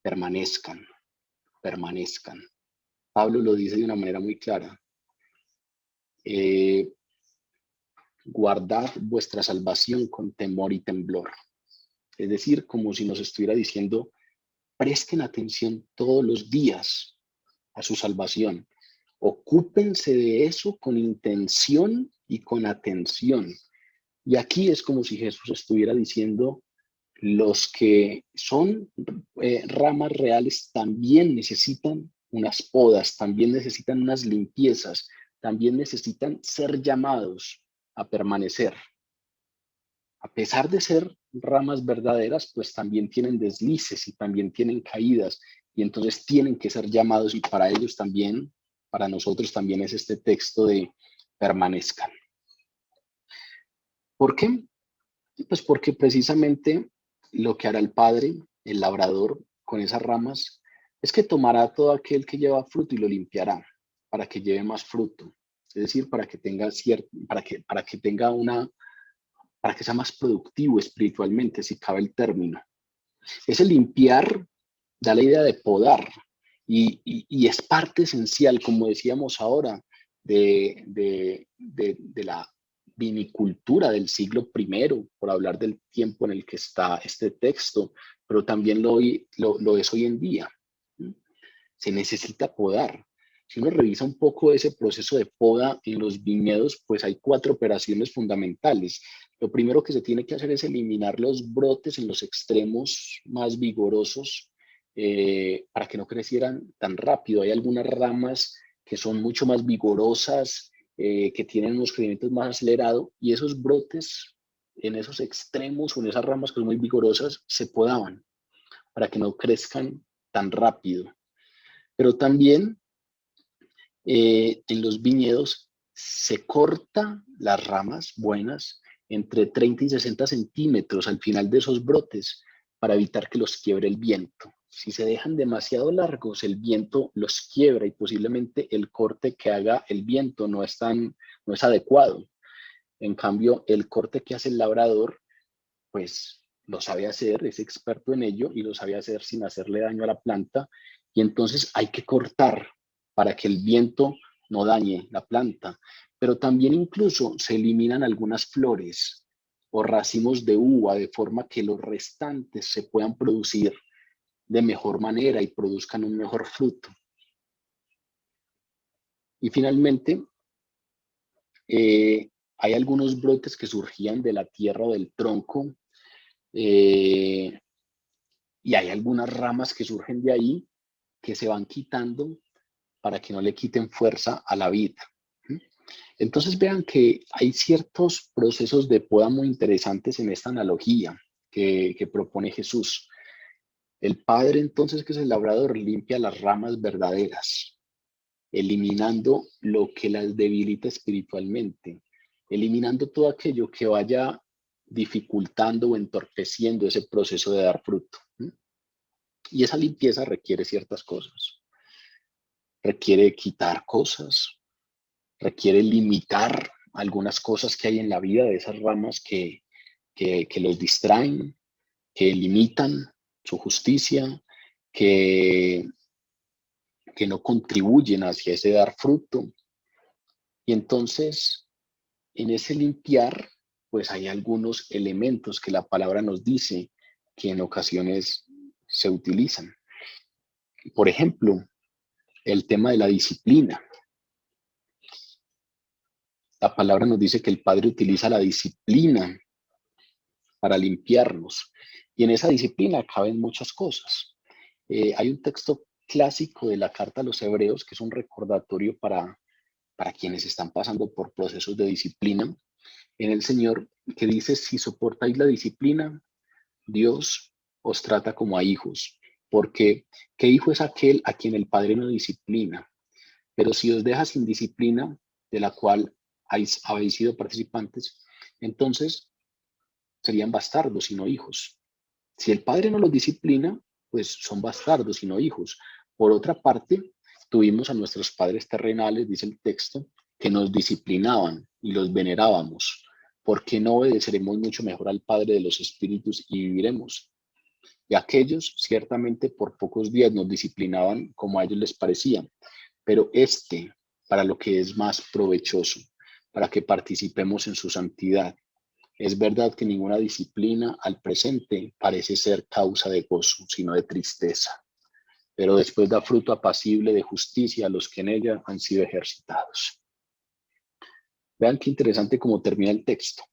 permanezcan, permanezcan. Pablo lo dice de una manera muy clara. Guardad vuestra salvación con temor y temblor. Es decir, como si nos estuviera diciendo, presten atención todos los días a su salvación. Ocúpense de eso con intención y con atención. Y aquí es como si Jesús estuviera diciendo, los que son ramas reales también necesitan unas podas, también necesitan unas limpiezas, también necesitan ser llamados a permanecer. A pesar de ser ramas verdaderas, pues también tienen deslices y también tienen caídas y entonces tienen que ser llamados y para ellos también, para nosotros también es este texto de permanezcan. ¿Por qué? Pues porque precisamente lo que hará el Padre, el labrador, con esas ramas, es que tomará todo aquel que lleva fruto y lo limpiará para que lleve más fruto. es decir, para que sea más productivo espiritualmente, si cabe el término. Ese limpiar da la idea de podar y es parte esencial, como decíamos ahora, de la vinicultura del siglo I, por hablar del tiempo en el que está este texto, pero también lo es hoy en día. Se necesita podar. Si uno revisa un poco ese proceso de poda en los viñedos, pues hay 4 operaciones fundamentales. Lo primero que se tiene que hacer es eliminar los brotes en los extremos más vigorosos para que no crecieran tan rápido. Hay algunas ramas que son mucho más vigorosas, que tienen unos crecimientos más acelerados, y esos brotes en esos extremos o en esas ramas que son muy vigorosas se podaban para que no crezcan tan rápido. Pero también en los viñedos se corta las ramas buenas entre 30 y 60 centímetros al final de esos brotes para evitar que los quiebre el viento. Si se dejan demasiado largos, el viento los quiebra y posiblemente el corte que haga el viento no es adecuado. En cambio, el corte que hace el labrador, pues lo sabe hacer, es experto en ello y lo sabe hacer sin hacerle daño a la planta. Y entonces hay que cortar para que el viento no dañe la planta. Pero también incluso se eliminan algunas flores o racimos de uva de forma que los restantes se puedan producir de mejor manera y produzcan un mejor fruto. Y finalmente, hay algunos brotes que surgían de la tierra o del tronco, y hay algunas ramas que surgen de ahí que se van quitando para que no le quiten fuerza a la vid. Entonces vean que hay ciertos procesos de poda muy interesantes en esta analogía que propone Jesús. El Padre, entonces, que es el labrador, limpia las ramas verdaderas, eliminando lo que las debilita espiritualmente, eliminando todo aquello que vaya dificultando o entorpeciendo ese proceso de dar fruto. Y esa limpieza requiere ciertas cosas. Requiere quitar cosas, requiere limitar algunas cosas que hay en la vida de esas ramas que los distraen, que limitan su justicia, que no contribuyen hacia ese dar fruto. Y entonces, en ese limpiar, pues hay algunos elementos que la palabra nos dice que en ocasiones se utilizan. Por ejemplo, el tema de la disciplina. La palabra nos dice que el Padre utiliza la disciplina para limpiarnos. Y en esa disciplina caben muchas cosas. Hay un texto clásico de la carta a los Hebreos que es un recordatorio para quienes están pasando por procesos de disciplina en el Señor, que dice: si soportáis la disciplina, Dios os trata como a hijos. Porque ¿qué hijo es aquel a quien el Padre no disciplina? Pero si os deja sin disciplina, de la cual habéis sido participantes, entonces serían bastardos y no hijos. Si el Padre no los disciplina, pues son bastardos y no hijos. Por otra parte, tuvimos a nuestros padres terrenales, dice el texto, que nos disciplinaban y los venerábamos. ¿Por qué no obedeceremos mucho mejor al Padre de los Espíritus y viviremos? Y aquellos ciertamente por pocos días nos disciplinaban como a ellos les parecía, pero para lo que es más provechoso, para que participemos en su santidad. Es verdad que ninguna disciplina al presente parece ser causa de gozo, sino de tristeza, pero después da fruto apacible de justicia a los que en ella han sido ejercitados. Vean qué interesante cómo termina el texto.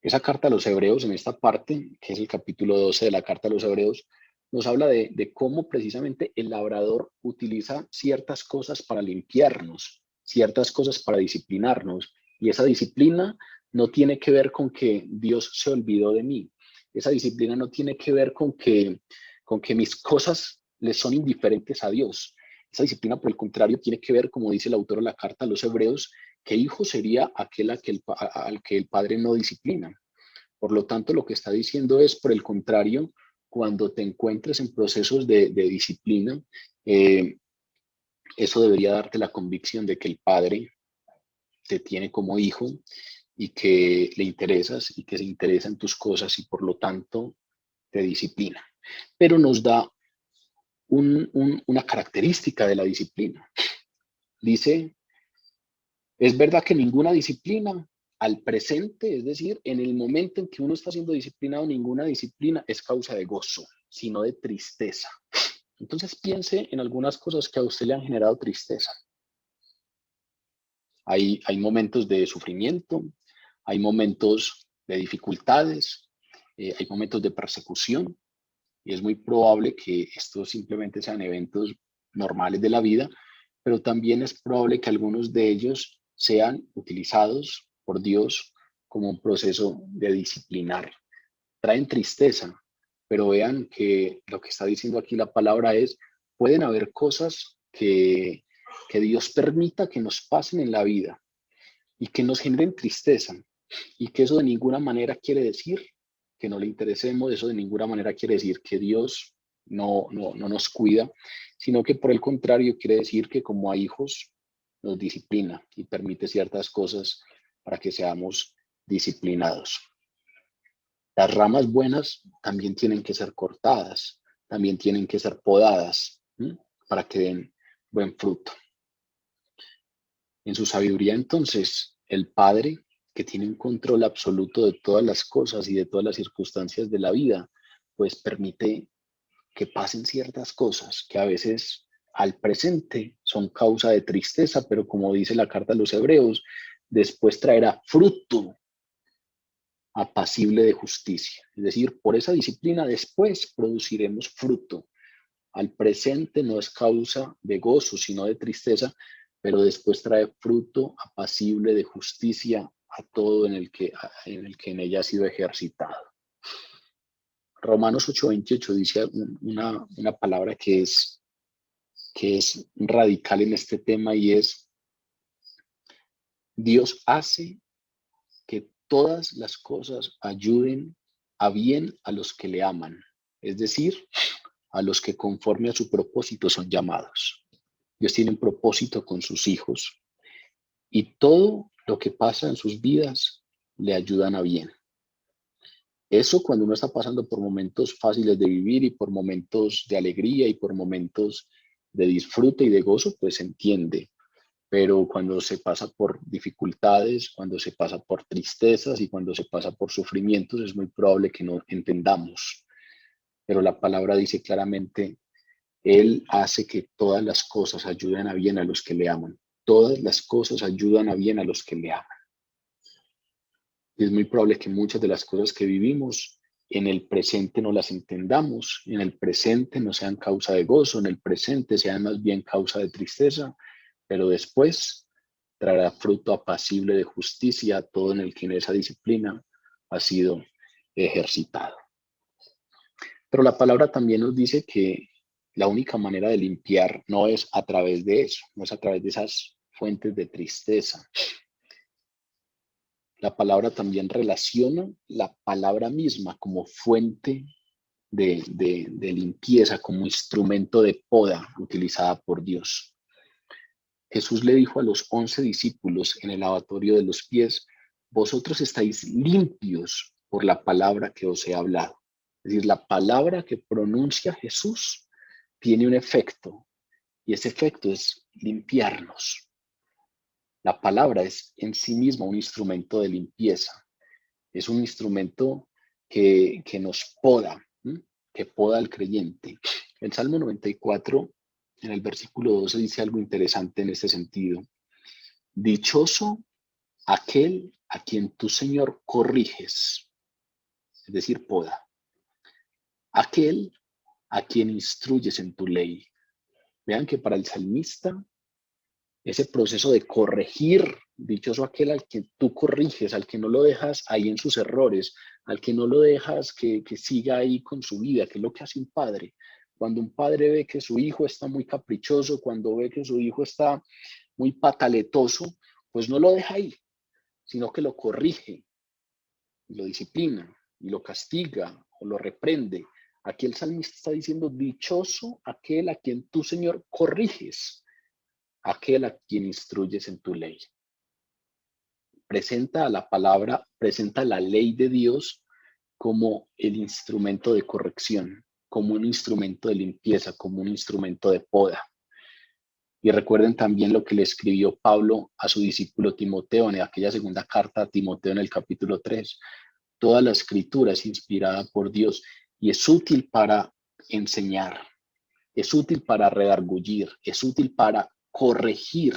Esa carta a los Hebreos, en esta parte, que es el capítulo 12 de la carta a los Hebreos, nos habla de cómo precisamente el labrador utiliza ciertas cosas para limpiarnos, ciertas cosas para disciplinarnos, y esa disciplina no tiene que ver con que Dios se olvidó de mí. Esa disciplina no tiene que ver con que mis cosas le son indiferentes a Dios. Esa disciplina, por el contrario, tiene que ver, como dice el autor de la carta a los Hebreos, que hijo sería aquel al que el padre no disciplina. Por lo tanto, lo que está diciendo es, por el contrario, cuando te encuentres en procesos de disciplina, Eso debería darte la convicción de que el Padre te tiene como hijo y que le interesas y que se interesa en tus cosas y por lo tanto te disciplina. Pero nos da una característica de la disciplina. Dice, es verdad que ninguna disciplina al presente, es decir, en el momento en que uno está siendo disciplinado, ninguna disciplina es causa de gozo, sino de tristeza. Entonces piense en algunas cosas que a usted le han generado tristeza. Hay momentos de sufrimiento, hay momentos de dificultades, hay momentos de persecución, y es muy probable que estos simplemente sean eventos normales de la vida, pero también es probable que algunos de ellos sean utilizados por Dios como un proceso de disciplinar. Traen tristeza, pero vean que lo que está diciendo aquí la palabra es, pueden haber cosas que Dios permita que nos pasen en la vida y que nos generen tristeza, y que eso de ninguna manera quiere decir que no le interesemos, eso de ninguna manera quiere decir que Dios no nos cuida, sino que por el contrario quiere decir que como a hijos nos disciplina y permite ciertas cosas para que seamos disciplinados. Las ramas buenas también tienen que ser cortadas, también tienen que ser podadas, ¿sí? Para que den buen fruto. En su sabiduría, entonces, el Padre, que tiene un control absoluto de todas las cosas y de todas las circunstancias de la vida, pues permite que pasen ciertas cosas que a veces al presente son causa de tristeza, pero como dice la carta a los Hebreos, después traerá fruto apacible de justicia. Es decir, por esa disciplina después produciremos fruto. Al presente no es causa de gozo, sino de tristeza, pero después trae fruto apacible de justicia a todo en ella ha sido ejercitado. Romanos 8:28 dice una palabra que es radical en este tema, y es: Dios hace que todas las cosas ayuden a bien a los que le aman, es decir, a los que conforme a su propósito son llamados. Dios tiene un propósito con sus hijos y todo lo que pasa en sus vidas le ayudan a bien. Eso cuando uno está pasando por momentos fáciles de vivir y por momentos de alegría y por momentos de disfrute y de gozo, pues se entiende. Pero cuando se pasa por dificultades, cuando se pasa por tristezas y cuando se pasa por sufrimientos, es muy probable que no entendamos. Pero la palabra dice claramente: Él hace que todas las cosas ayuden a bien a los que le aman. Todas las cosas ayudan a bien a los que le aman. Y es muy probable que muchas de las cosas que vivimos en el presente no las entendamos, en el presente no sean causa de gozo, en el presente sean más bien causa de tristeza, pero después traerá fruto apacible de justicia a todo en el que en esa disciplina ha sido ejercitado. Pero la palabra también nos dice que la única manera de limpiar no es a través de eso, no es a través de esas fuentes de tristeza. La palabra también relaciona la palabra misma como fuente de limpieza, como instrumento de poda utilizada por Dios. Jesús le dijo a los 11 discípulos en el lavatorio de los pies: vosotros estáis limpios por la palabra que os he hablado. Es decir, la palabra que pronuncia Jesús tiene un efecto, y ese efecto es limpiarnos. La palabra es en sí misma un instrumento de limpieza, es un instrumento que nos poda, ¿sí? Que poda al creyente. El Salmo 94, en el versículo 12, dice algo interesante en este sentido. Dichoso aquel a quien tu Señor corriges, es decir, poda. Aquel a quien instruyes en tu ley. Vean que para el salmista, ese proceso de corregir, dichoso aquel al que tú corriges, al que no lo dejas ahí en sus errores, al que no lo dejas que siga ahí con su vida, que es lo que hace un padre. Cuando un padre ve que su hijo está muy caprichoso, cuando ve que su hijo está muy pataletoso, pues no lo deja ahí, sino que lo corrige, y lo disciplina, y lo castiga o lo reprende. Aquí el salmista está diciendo: dichoso aquel a quien tú, Señor, corriges. aquel a quien instruyes en tu ley. Presenta la ley de Dios como el instrumento de corrección, como un instrumento de limpieza, como un instrumento de poda. Y recuerden también lo que le escribió Pablo a su discípulo Timoteo en aquella segunda carta a Timoteo en el capítulo 3. Toda la escritura es inspirada por Dios y es útil para enseñar, es útil para redargullir, es útil para corregir,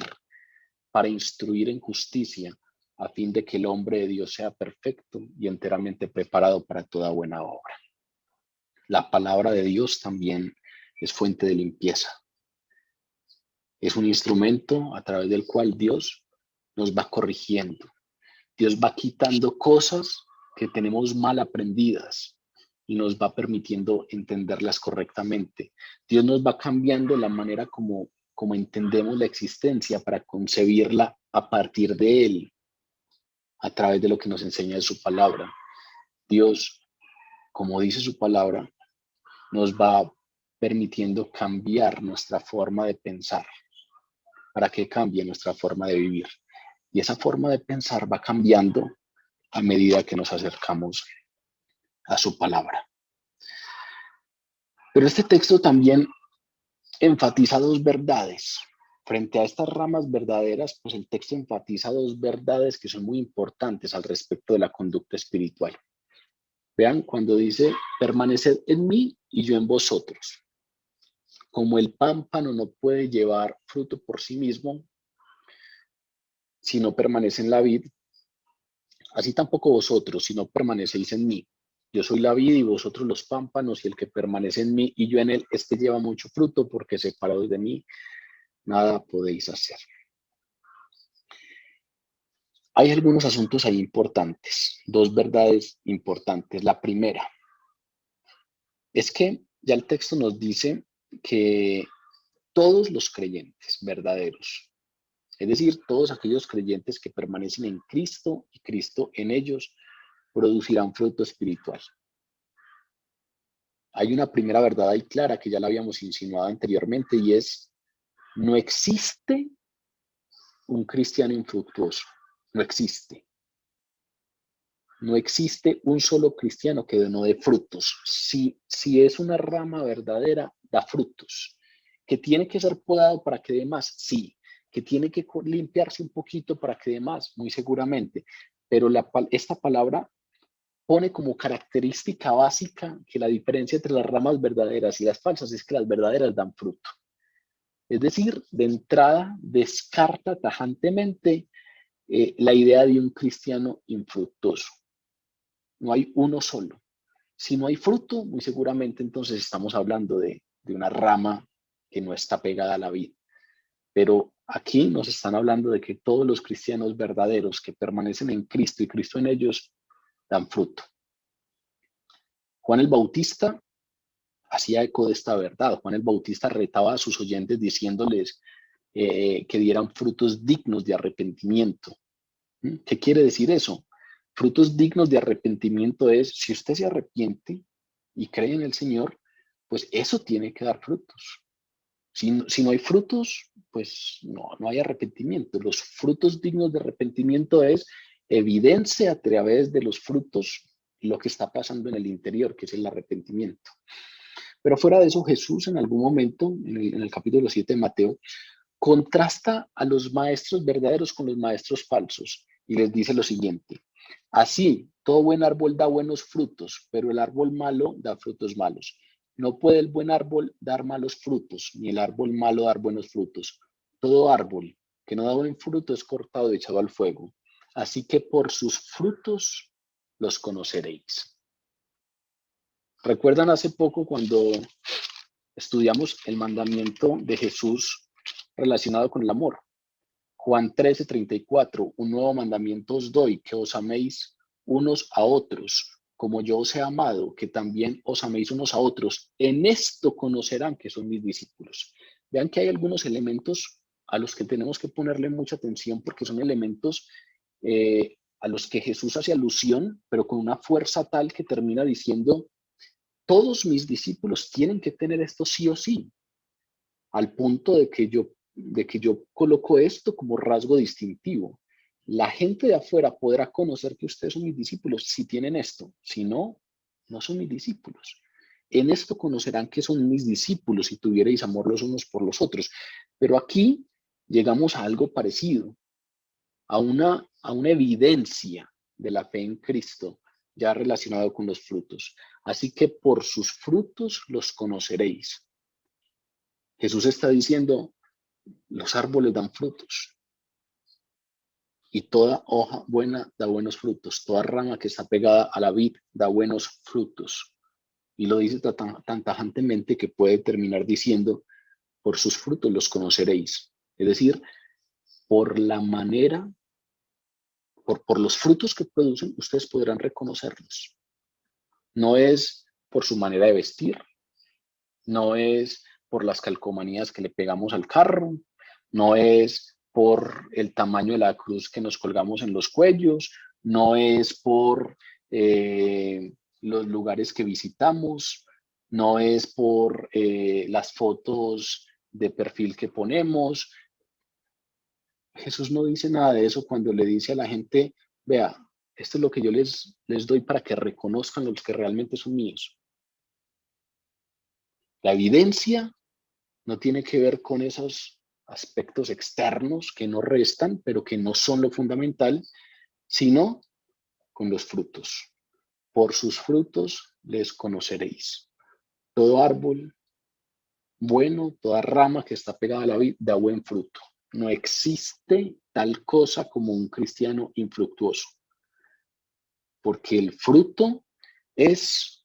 para instruir en justicia, a fin de que el hombre de Dios sea perfecto y enteramente preparado para toda buena obra. La palabra de Dios también es fuente de limpieza. Es un instrumento a través del cual Dios nos va corrigiendo. Dios va quitando cosas que tenemos mal aprendidas y nos va permitiendo entenderlas correctamente. Dios nos va cambiando la manera como entendemos la existencia para concebirla a partir de Él, a través de lo que nos enseña de su palabra. Dios, como dice su palabra, nos va permitiendo cambiar nuestra forma de pensar para que cambie nuestra forma de vivir. Y esa forma de pensar va cambiando a medida que nos acercamos a su palabra. Pero este texto también enfatiza dos verdades. Frente a estas ramas verdaderas, pues el texto enfatiza dos verdades que son muy importantes al respecto de la conducta espiritual. Vean cuando dice, permaneced en mí y yo en vosotros. Como el pámpano no puede llevar fruto por sí mismo si no permanece en la vid, así tampoco vosotros si no permanecéis en mí. Yo soy la vid y vosotros los pámpanos, y el que permanece en mí y yo en él, este lleva mucho fruto, porque separados de mí, nada podéis hacer. Hay algunos asuntos ahí importantes, dos verdades importantes. La primera es que ya el texto nos dice que todos los creyentes verdaderos, es decir, todos aquellos creyentes que permanecen en Cristo y Cristo en ellos, producirán fruto espiritual. Hay una primera verdad ahí clara que ya la habíamos insinuado anteriormente, y es, no existe un cristiano infructuoso. No existe. No existe un solo cristiano que no dé frutos. Si es una rama verdadera, da frutos. ¿Que tiene que ser podado para que dé más? Sí. ¿Que tiene que limpiarse un poquito para que dé más? Muy seguramente. Pero esta palabra pone como característica básica que la diferencia entre las ramas verdaderas y las falsas es que las verdaderas dan fruto. Es decir, de entrada descarta tajantemente la idea de un cristiano infructuoso. No hay uno solo. Si no hay fruto, muy seguramente entonces estamos hablando de una rama que no está pegada a la vid. Pero aquí nos están hablando de que todos los cristianos verdaderos que permanecen en Cristo y Cristo en ellos dan fruto. Juan el Bautista hacía eco de esta verdad. Juan el Bautista retaba a sus oyentes diciéndoles que dieran frutos dignos de arrepentimiento. ¿Qué quiere decir eso? Frutos dignos de arrepentimiento es, si usted se arrepiente y cree en el Señor, pues eso tiene que dar frutos. Si no hay frutos, pues no hay arrepentimiento. Los frutos dignos de arrepentimiento es evidencia a través de los frutos lo que está pasando en el interior, que es el arrepentimiento. Pero fuera de eso, Jesús en algún momento, en el capítulo 7 de Mateo, contrasta a los maestros verdaderos con los maestros falsos y les dice lo siguiente: así, todo buen árbol da buenos frutos, pero el árbol malo da frutos malos. No puede el buen árbol dar malos frutos, ni el árbol malo dar buenos frutos. Todo árbol que no da buen fruto es cortado y echado al fuego. Así que por sus frutos los conoceréis. ¿Recuerdan hace poco cuando estudiamos el mandamiento de Jesús relacionado con el amor? Juan 13:34, un nuevo mandamiento os doy, que os améis unos a otros, como yo os he amado, que también os améis unos a otros. En esto conocerán que son mis discípulos. Vean que hay algunos elementos a los que tenemos que ponerle mucha atención, porque son elementos a los que Jesús hace alusión, pero con una fuerza tal que termina diciendo, todos mis discípulos tienen que tener esto sí o sí, al punto de que yo de que yo coloco esto como rasgo distintivo. La gente de afuera podrá conocer que ustedes son mis discípulos si tienen esto. Si no, no son mis discípulos. En esto conocerán que son mis discípulos si tuvierais amor los unos por los otros. Pero aquí llegamos a algo parecido, a una evidencia de la fe en Cristo, ya relacionado con los frutos. Así que por sus frutos los conoceréis. Jesús está diciendo, los árboles dan frutos y toda hoja buena da buenos frutos. Toda rama que está pegada a la vid da buenos frutos. Y lo dice tan tajantemente que puede terminar diciendo, por sus frutos los conoceréis. Es decir, por la manera, por los frutos que producen, ustedes podrán reconocerlos. No es por su manera de vestir, no es por las calcomanías que le pegamos al carro, no es por el tamaño de la cruz que nos colgamos en los cuellos, no es por los lugares que visitamos, no es por las fotos de perfil que ponemos. Jesús no dice nada de eso cuando le dice a la gente, vea, esto es lo que yo les doy para que reconozcan los que realmente son míos. La evidencia no tiene que ver con esos aspectos externos que no restan, pero que no son lo fundamental, sino con los frutos. Por sus frutos les conoceréis. Todo árbol bueno, toda rama que está pegada a la vid da buen fruto. No existe tal cosa como un cristiano infructuoso, porque el fruto es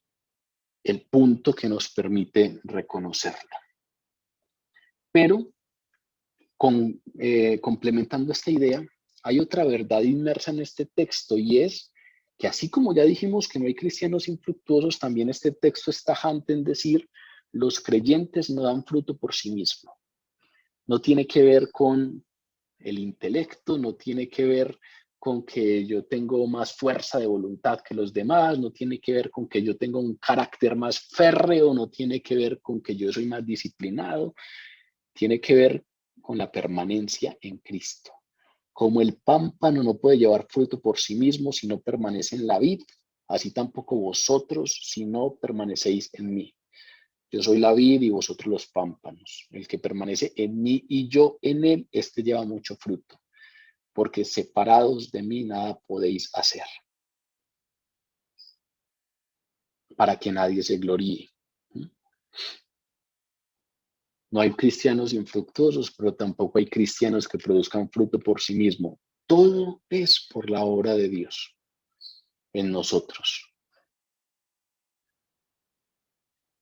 el punto que nos permite reconocerlo. Pero complementando esta idea, hay otra verdad inmersa en este texto y es que así como ya dijimos que no hay cristianos infructuosos, también este texto es tajante en decir los creyentes no dan fruto por sí mismos. No tiene que ver con el intelecto, no tiene que ver con que yo tengo más fuerza de voluntad que los demás, no tiene que ver con que yo tengo un carácter más férreo, no tiene que ver con que yo soy más disciplinado, tiene que ver con la permanencia en Cristo. Como el pámpano no puede llevar fruto por sí mismo si no permanece en la vid, así tampoco vosotros si no permanecéis en mí. Yo soy la vid y vosotros los pámpanos. El que permanece en mí y yo en él, este lleva mucho fruto, porque separados de mí nada podéis hacer. Para que nadie se gloríe. No hay cristianos infructuosos, pero tampoco hay cristianos que produzcan fruto por sí mismo. Todo es por la obra de Dios en nosotros.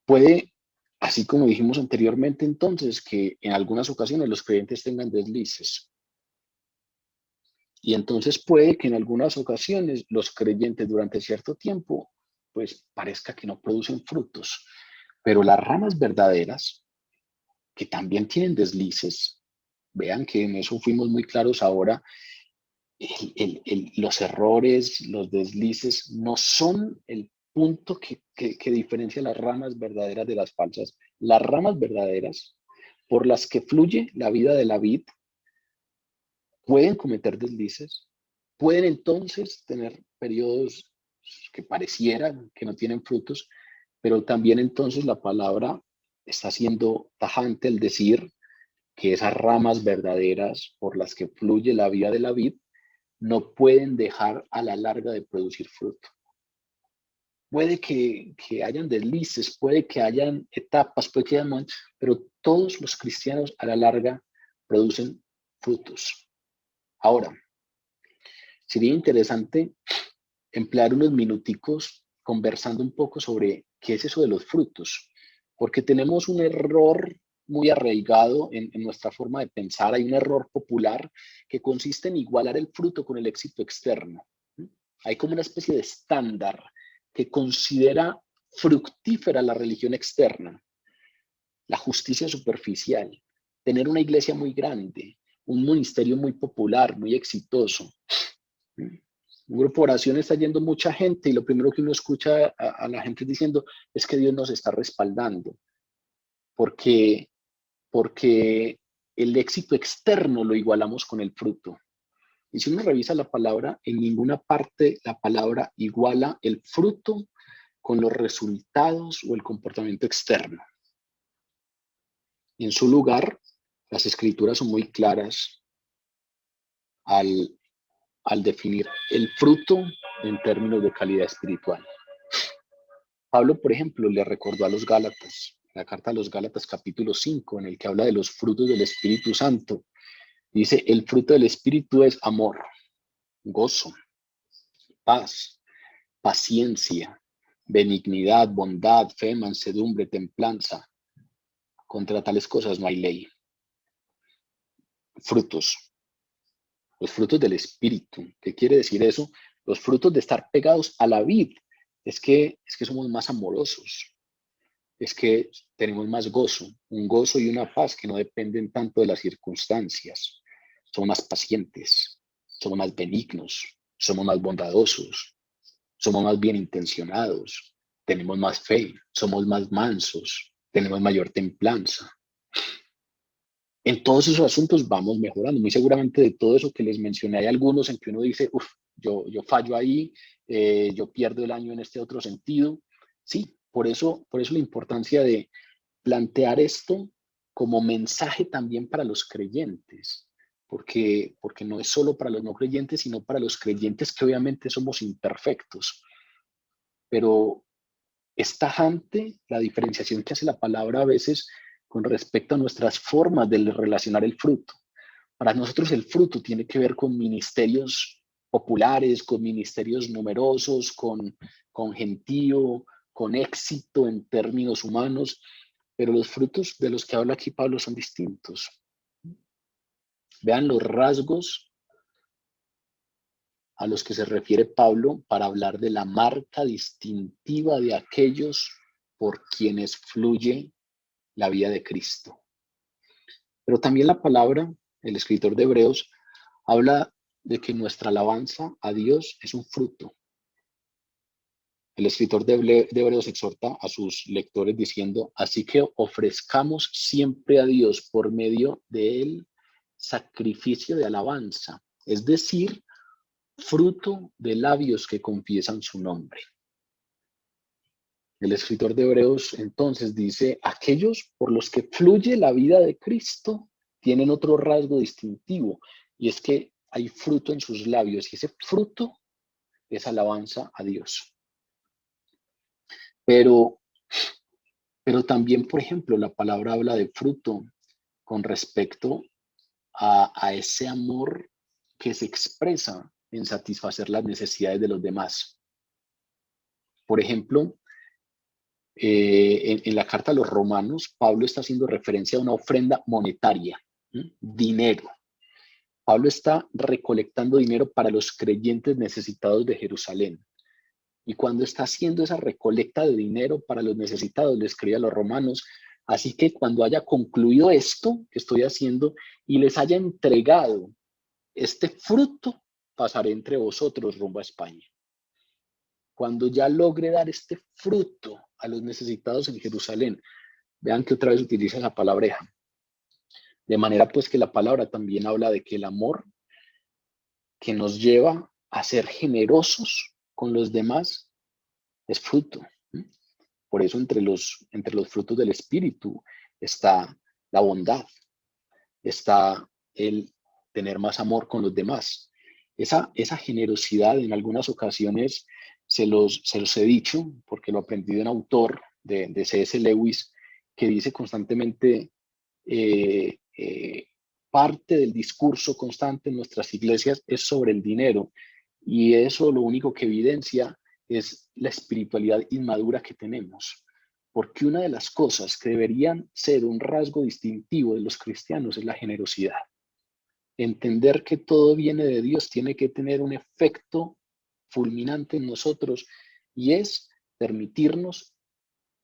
Puede, así como dijimos anteriormente entonces, que en algunas ocasiones los creyentes tengan deslices. Y entonces puede que en algunas ocasiones los creyentes durante cierto tiempo, pues parezca que no producen frutos. Pero las ramas verdaderas, que también tienen deslices, vean que en eso fuimos muy claros ahora, los errores, los deslices no son el punto que diferencia las ramas verdaderas de las falsas. Las ramas verdaderas por las que fluye la vida de la vid pueden cometer deslices, pueden entonces tener periodos que parecieran que no tienen frutos, pero también entonces la palabra está siendo tajante al decir que esas ramas verdaderas por las que fluye la vida de la vid no pueden dejar a la larga de producir fruto. Puede que hayan deslices, puede que hayan etapas, puede que hayan momentos, pero todos los cristianos a la larga producen frutos. Ahora, sería interesante emplear unos minuticos conversando un poco sobre qué es eso de los frutos, porque tenemos un error muy arraigado en nuestra forma de pensar. Hay un error popular que consiste en igualar el fruto con el éxito externo. Hay como una especie de estándar que considera fructífera la religión externa, la justicia superficial, tener una iglesia muy grande, un ministerio muy popular, muy exitoso. Un grupo de oración está yendo mucha gente y lo primero que uno escucha a la gente diciendo es que Dios nos está respaldando, porque el éxito externo lo igualamos con el fruto. Y si uno revisa la palabra, en ninguna parte la palabra iguala el fruto con los resultados o el comportamiento externo. En su lugar, las escrituras son muy claras al definir el fruto en términos de calidad espiritual. Pablo, por ejemplo, le recordó a los Gálatas, la carta a los Gálatas capítulo 5, en el que habla de los frutos del Espíritu Santo. Dice, el fruto del Espíritu es amor, gozo, paz, paciencia, benignidad, bondad, fe, mansedumbre, templanza. Contra tales cosas no hay ley. Frutos. Los frutos del Espíritu. ¿Qué quiere decir eso? Los frutos de estar pegados a la vid. Es que somos más amorosos. Es que tenemos más gozo. Un gozo y una paz que no dependen tanto de las circunstancias. Somos más pacientes. Somos más benignos. Somos más bondadosos. Somos más bien intencionados. Tenemos más fe. Somos más mansos. Tenemos mayor templanza. En todos esos asuntos vamos mejorando. Muy seguramente de todo eso que les mencioné, hay algunos en que uno dice, yo fallo ahí, yo pierdo el año en este otro sentido. Sí, por eso la importancia de plantear esto como mensaje también para los creyentes, porque no es solo para los no creyentes, sino para los creyentes que obviamente somos imperfectos. Pero es tajante la diferenciación que hace la palabra a veces con respecto a nuestras formas de relacionar el fruto. Para nosotros el fruto tiene que ver con ministerios populares, con ministerios numerosos, con gentío, con éxito en términos humanos, pero los frutos de los que habla aquí Pablo son distintos. Vean los rasgos a los que se refiere Pablo para hablar de la marca distintiva de aquellos por quienes fluye la vida de Cristo. Pero también la palabra, el escritor de Hebreos, habla de que nuestra alabanza a Dios es un fruto. El escritor de Hebreos exhorta a sus lectores diciendo, así que ofrezcamos siempre a Dios por medio de él sacrificio de alabanza, es decir, fruto de labios que confiesan su nombre. El escritor de Hebreos entonces dice, aquellos por los que fluye la vida de Cristo tienen otro rasgo distintivo, y es que hay fruto en sus labios, y ese fruto es alabanza a Dios. Pero también, por ejemplo, la palabra habla de fruto con respecto a ese amor que se expresa en satisfacer las necesidades de los demás. Por ejemplo, en la carta a los romanos, Pablo está haciendo referencia a una ofrenda monetaria, dinero. Pablo está recolectando dinero para los creyentes necesitados de Jerusalén. Y cuando está haciendo esa recolecta de dinero para los necesitados, le escribe a los romanos, así que cuando haya concluido esto que estoy haciendo y les haya entregado este fruto, pasaré entre vosotros rumbo a España. Cuando ya logre dar este fruto a los necesitados en Jerusalén, vean que otra vez utiliza esa palabreja. De manera pues que la palabra también habla de que el amor que nos lleva a ser generosos con los demás es fruto. Por eso entre los frutos del Espíritu está la bondad, está el tener más amor con los demás. Esa generosidad en algunas ocasiones se los he dicho, porque lo aprendí de un autor de C.S. Lewis, que dice constantemente, parte del discurso constante en nuestras iglesias es sobre el dinero, y eso lo único que evidencia es la espiritualidad inmadura que tenemos. Porque una de las cosas que deberían ser un rasgo distintivo de los cristianos es la generosidad. Entender que todo viene de Dios tiene que tener un efecto fulminante en nosotros, y es permitirnos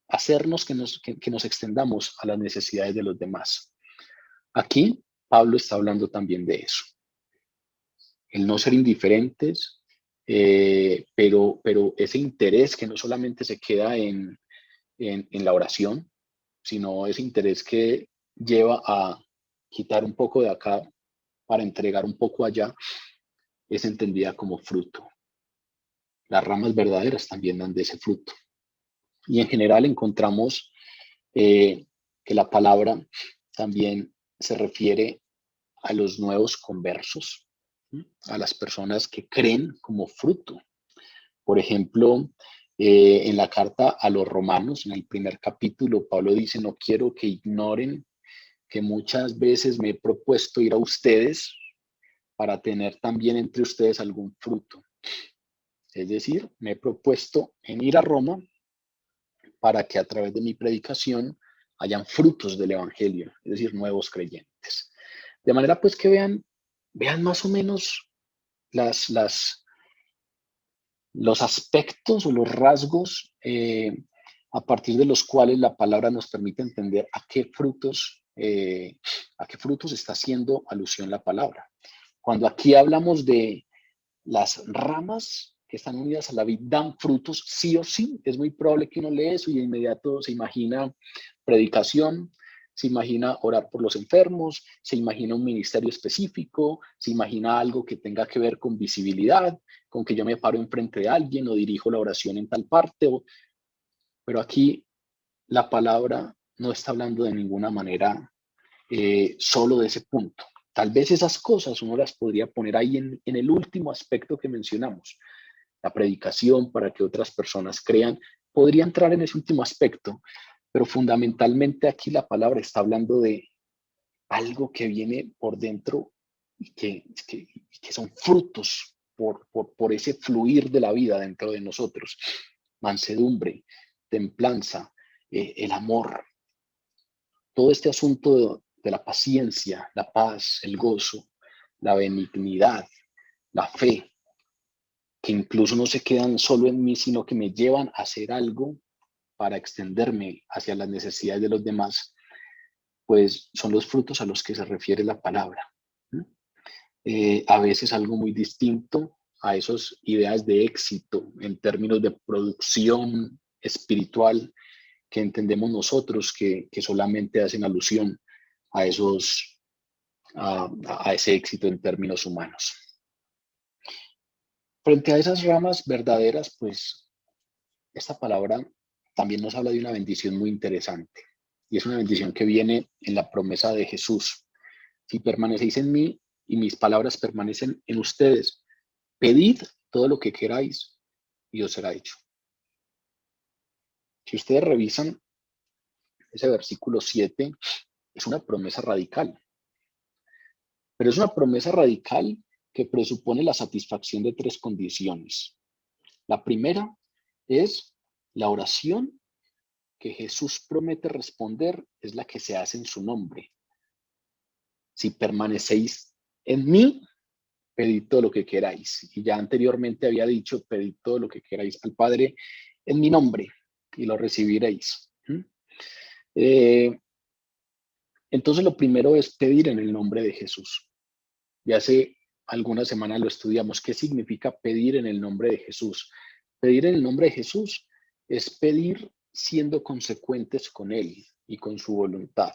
hacernos que nos extendamos a las necesidades de los demás. Aquí Pablo está hablando también de eso. El no ser indiferentes, pero ese interés que no solamente se queda en la oración, sino ese interés que lleva a quitar un poco de acá para entregar un poco allá, es entendida como fruto. Las ramas verdaderas también dan de ese fruto. Y en general encontramos que la palabra también se refiere a los nuevos conversos, ¿sí? A las personas que creen como fruto. Por ejemplo, en la carta a los romanos, en el primer capítulo, Pablo dice, no quiero que ignoren que muchas veces me he propuesto ir a ustedes para tener también entre ustedes algún fruto. Es decir, me he propuesto en ir a Roma para que a través de mi predicación hayan frutos del evangelio, es decir, nuevos creyentes. De manera pues que vean más o menos los aspectos o los rasgos a partir de los cuales la palabra nos permite entender a qué frutos está haciendo alusión la palabra. Cuando aquí hablamos de las ramas que están unidas a la vid dan frutos, sí o sí. Es muy probable que uno lee eso y de inmediato se imagina predicación, se imagina orar por los enfermos, se imagina un ministerio específico, se imagina algo que tenga que ver con visibilidad, con que yo me paro enfrente de alguien o dirijo la oración en tal parte. Pero aquí la palabra no está hablando de ninguna manera solo de ese punto. Tal vez esas cosas uno las podría poner ahí en el último aspecto que mencionamos. La predicación para que otras personas crean, podría entrar en ese último aspecto, pero fundamentalmente aquí la palabra está hablando de algo que viene por dentro y que son frutos por ese fluir de la vida dentro de nosotros. Mansedumbre, templanza, el amor, todo este asunto de la paciencia, la paz, el gozo, la benignidad, la fe, que incluso no se quedan solo en mí, sino que me llevan a hacer algo para extenderme hacia las necesidades de los demás, pues son los frutos a los que se refiere la palabra. A veces algo muy distinto a esas ideas de éxito en términos de producción espiritual que entendemos nosotros que solamente hacen alusión a a ese éxito en términos humanos. Frente a esas ramas verdaderas, pues esta palabra también nos habla de una bendición muy interesante. Y es una bendición que viene en la promesa de Jesús. Si permanecéis en mí y mis palabras permanecen en ustedes, pedid todo lo que queráis y os será hecho. Si ustedes revisan ese versículo 7, es una promesa radical. Pero es una promesa radical que presupone la satisfacción de tres condiciones. La primera es la oración que Jesús promete responder, es la que se hace en su nombre. Si permanecéis en mí, pedid todo lo que queráis. Y ya anteriormente había dicho, pedid todo lo que queráis al Padre en mi nombre y lo recibiréis. Entonces lo primero es pedir en el nombre de Jesús. Ya hace algunas semanas lo estudiamos. ¿Qué significa pedir en el nombre de Jesús? Pedir en el nombre de Jesús es pedir siendo consecuentes con Él y con su voluntad.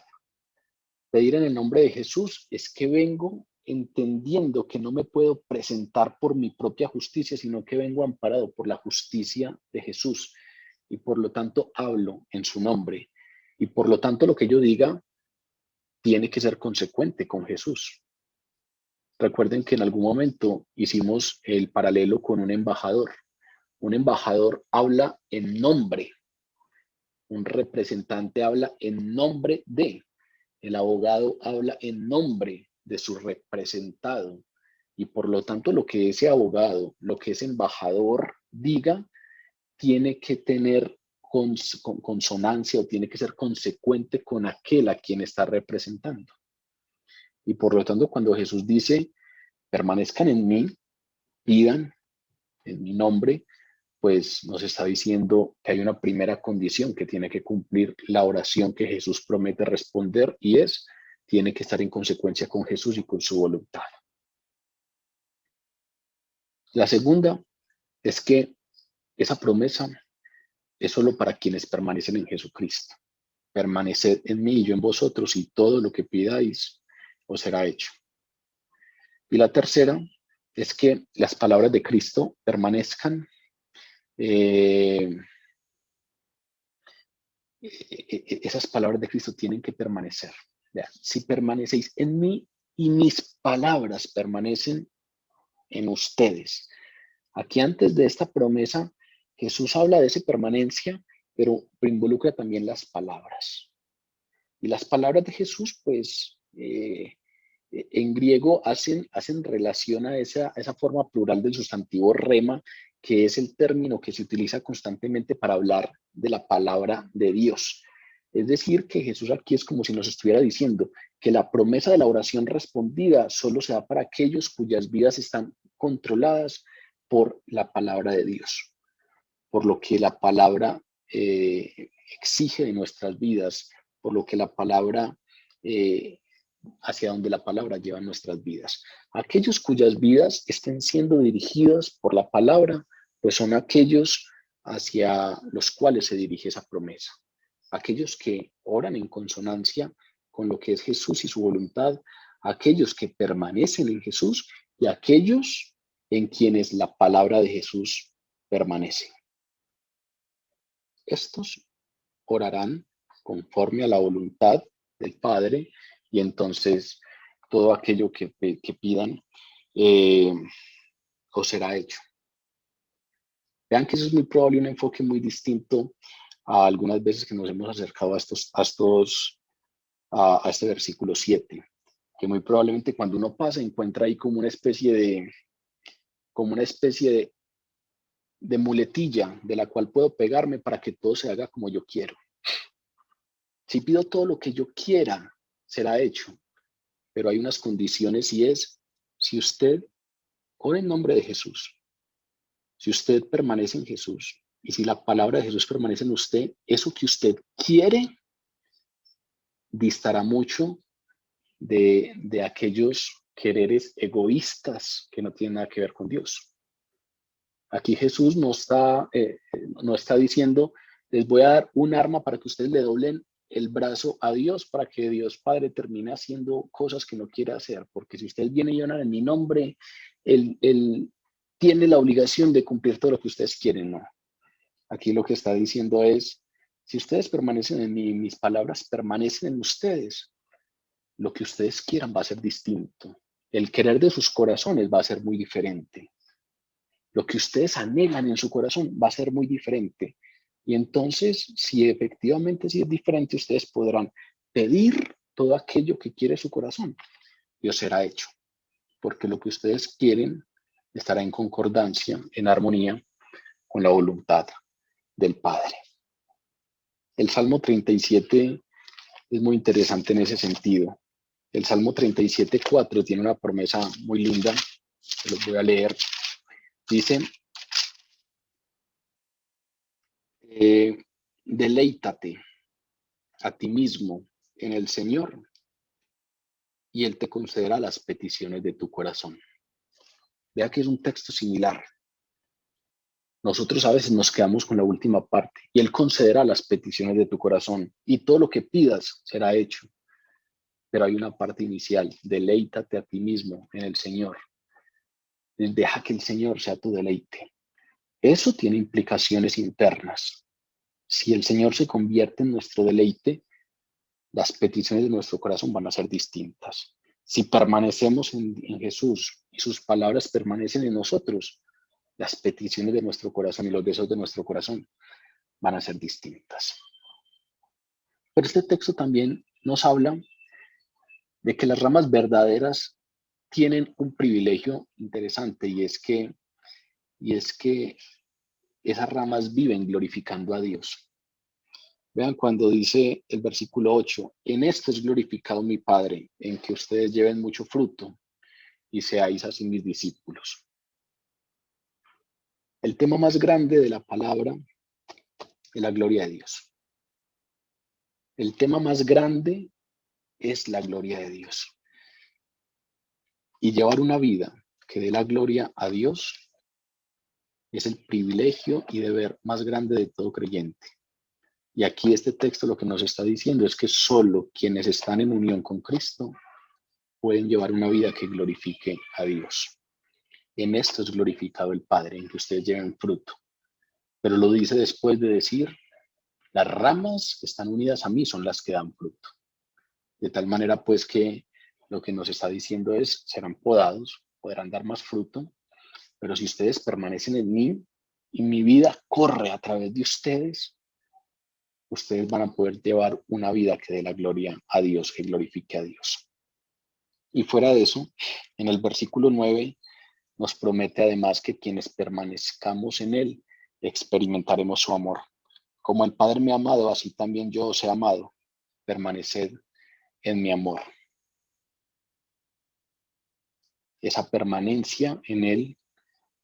Pedir en el nombre de Jesús es que vengo entendiendo que no me puedo presentar por mi propia justicia, sino que vengo amparado por la justicia de Jesús y por lo tanto hablo en su nombre. Y por lo tanto lo que yo diga tiene que ser consecuente con Jesús. Recuerden que en algún momento hicimos el paralelo con un embajador. Un embajador habla en nombre, un representante habla en nombre de, el abogado habla en nombre de su representado. Y por lo tanto lo que ese abogado, lo que ese embajador diga, tiene que tener consonancia o tiene que ser consecuente con aquel a quien está representando. Y por lo tanto cuando Jesús dice, permanezcan en mí, pidan en mi nombre, pues nos está diciendo que hay una primera condición que tiene que cumplir la oración que Jesús promete responder y tiene que estar en consecuencia con Jesús y con su voluntad. La segunda es que esa promesa es solo para quienes permanecen en Jesucristo. Permaneced en mí y yo en vosotros y todo lo que pidáis os será hecho. Y la tercera es que las palabras de Cristo permanezcan esas palabras de Cristo tienen que permanecer. Vean, si permanecéis en mí y mis palabras permanecen en ustedes. Aquí antes de esta promesa, Jesús habla de esa permanencia, pero involucra también las palabras. Y las palabras de Jesús, pues, en griego hacen relación a esa forma plural del sustantivo rema, que es el término que se utiliza constantemente para hablar de la palabra de Dios. Es decir, que Jesús aquí es como si nos estuviera diciendo que la promesa de la oración respondida solo se da para aquellos cuyas vidas están controladas por la palabra de Dios, por lo que la palabra exige de nuestras vidas, por lo que la palabra, hacia donde la palabra lleva nuestras vidas. Aquellos cuyas vidas estén siendo dirigidas por la palabra, pues son aquellos hacia los cuales se dirige esa promesa. Aquellos que oran en consonancia con lo que es Jesús y su voluntad, aquellos que permanecen en Jesús y aquellos en quienes la palabra de Jesús permanece. Estos orarán conforme a la voluntad del Padre y entonces todo aquello que pidan os será hecho. Vean que eso es muy probable un enfoque muy distinto a algunas veces que nos hemos acercado a este versículo 7, que muy probablemente cuando uno pasa encuentra ahí como una especie de muletilla de la cual puedo pegarme para que todo se haga como yo quiero. Si pido todo lo que yo quiera, será hecho, pero hay unas condiciones y es, si usted ora en nombre de Jesús, si usted permanece en Jesús y si la palabra de Jesús permanece en usted, eso que usted quiere distará mucho de aquellos quereres egoístas que no tienen nada que ver con Dios. Aquí Jesús no está diciendo, les voy a dar un arma para que ustedes le doblen el brazo a Dios para que Dios Padre termine haciendo cosas que no quiere hacer, porque si ustedes vienen y oran en mi nombre, él tiene la obligación de cumplir todo lo que ustedes quieren, ¿no? Aquí lo que está diciendo es, si ustedes permanecen en mí, mis palabras permanecen en ustedes, lo que ustedes quieran va a ser distinto. El querer de sus corazones va a ser muy diferente. Lo que ustedes anhelan en su corazón va a ser muy diferente. Y entonces, si efectivamente sí es diferente, ustedes podrán pedir todo aquello que quiere su corazón y os será hecho. Porque lo que ustedes quieren estará en concordancia, en armonía con la voluntad del Padre. El Salmo 37 es muy interesante en ese sentido. El Salmo 37:4 tiene una promesa muy linda, se los voy a leer. Dice, deleítate a ti mismo en el Señor y Él te concederá las peticiones de tu corazón. Vea que es un texto similar. Nosotros a veces nos quedamos con la última parte y Él concederá las peticiones de tu corazón y todo lo que pidas será hecho. Pero hay una parte inicial, deleítate a ti mismo en el Señor. Deja que el Señor sea tu deleite. Eso tiene implicaciones internas. Si el Señor se convierte en nuestro deleite, las peticiones de nuestro corazón van a ser distintas. Si permanecemos en Jesús y sus palabras permanecen en nosotros, las peticiones de nuestro corazón y los deseos de nuestro corazón van a ser distintas. Pero este texto también nos habla de que las ramas verdaderas tienen un privilegio interesante y es que esas ramas viven glorificando a Dios. Vean cuando dice el versículo 8, en esto es glorificado mi Padre, en que ustedes lleven mucho fruto y seáis así mis discípulos. El tema más grande de la palabra es la gloria de Dios. El tema más grande es la gloria de Dios. Y llevar una vida que dé la gloria a Dios es el privilegio y deber más grande de todo creyente. Y aquí este texto lo que nos está diciendo es que solo quienes están en unión con Cristo pueden llevar una vida que glorifique a Dios. En esto es glorificado el Padre, en que ustedes lleven fruto. Pero lo dice después de decir, las ramas que están unidas a mí son las que dan fruto. De tal manera pues que lo que nos está diciendo es, serán podados, podrán dar más fruto, pero si ustedes permanecen en mí y mi vida corre a través de ustedes, ustedes van a poder llevar una vida que dé la gloria a Dios, que glorifique a Dios. Y fuera de eso, en el versículo 9 nos promete además que quienes permanezcamos en Él, experimentaremos su amor. Como el Padre me ha amado, así también yo os he amado. Permaneced en mi amor. Esa permanencia en Él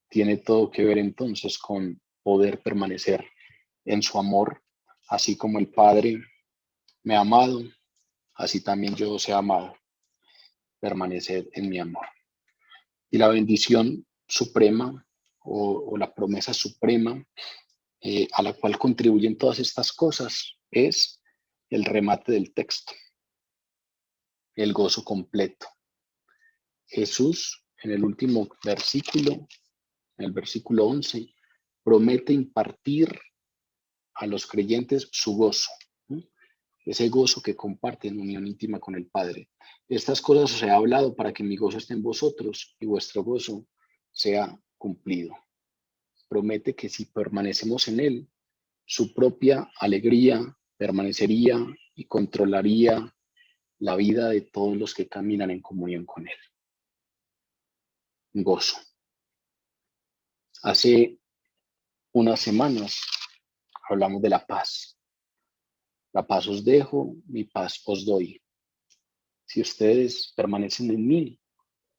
tiene todo que ver entonces con poder permanecer en su amor, así como el Padre me ha amado, así también yo os he amado. Permaneced en mi amor. Y la bendición suprema o la promesa suprema a la cual contribuyen todas estas cosas es el remate del texto, el gozo completo. Jesús, en el último versículo, en el versículo 11, promete impartir a los creyentes su gozo, ¿sí? Ese gozo que comparte en unión íntima con el Padre. De estas cosas os he hablado para que mi gozo esté en vosotros y vuestro gozo sea cumplido. Promete que si permanecemos en Él, su propia alegría permanecería y controlaría la vida de todos los que caminan en comunión con Él. Gozo. Hace unas semanas hablamos de la paz. La paz os dejo, mi paz os doy. Si ustedes permanecen en mí,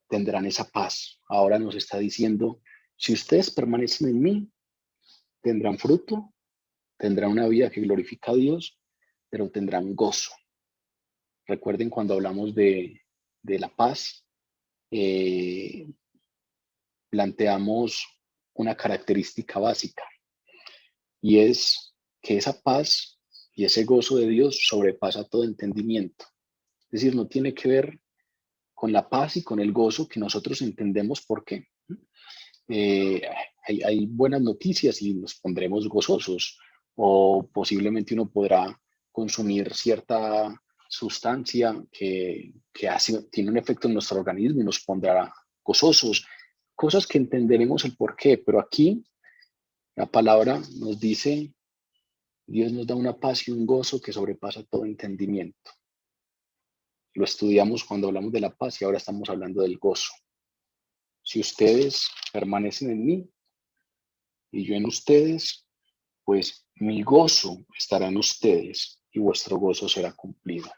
tendrán esa paz. Ahora nos está diciendo, si ustedes permanecen en mí, tendrán fruto, tendrán una vida que glorifica a Dios, pero tendrán gozo. Recuerden cuando hablamos de la paz, planteamos una característica básica y es que esa paz y ese gozo de Dios sobrepasa todo entendimiento. Es decir, no tiene que ver con la paz y con el gozo que nosotros entendemos por qué. Eh, hay buenas noticias y nos pondremos gozosos o posiblemente uno podrá consumir cierta sustancia que tiene un efecto en nuestro organismo y nos pondrá gozosos, cosas que entenderemos el por qué, pero aquí la palabra nos dice, Dios nos da una paz y un gozo que sobrepasa todo entendimiento. Lo estudiamos cuando hablamos de la paz y ahora estamos hablando del gozo. Si ustedes permanecen en mí y yo en ustedes, pues mi gozo estará en ustedes y vuestro gozo será cumplido.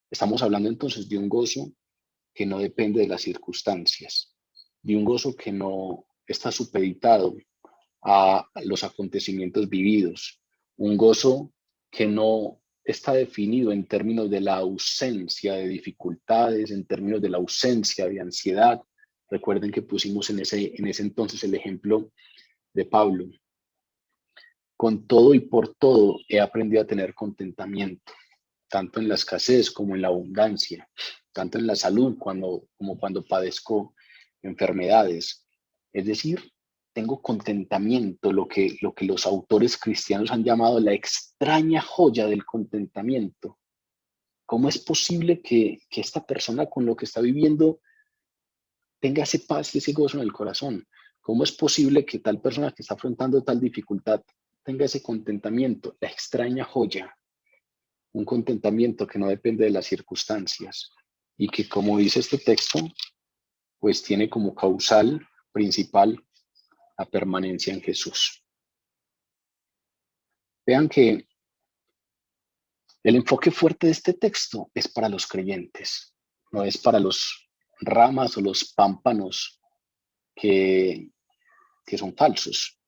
Estamos hablando entonces de un gozo que no depende de las circunstancias, de un gozo que no está supeditado a los acontecimientos vividos, un gozo que no está definido en términos de la ausencia de dificultades, en términos de la ausencia de ansiedad. Recuerden que pusimos en ese entonces el ejemplo de Pablo. Con todo y por todo he aprendido a tener contentamiento, tanto en la escasez como en la abundancia, tanto en la salud como cuando padezco enfermedades. Es decir, tengo contentamiento, lo que los autores cristianos han llamado la extraña joya del contentamiento. ¿Cómo es posible que esta persona con lo que está viviendo tenga ese paz y ese gozo en el corazón? ¿Cómo es posible que tal persona que está afrontando tal dificultad tenga ese contentamiento? La extraña joya, un contentamiento que no depende de las circunstancias y que, como dice este texto, pues tiene como causal principal la permanencia en Jesús. Vean que el enfoque fuerte de este texto es para los creyentes, no es para los ramas o los pámpanos que son falsos.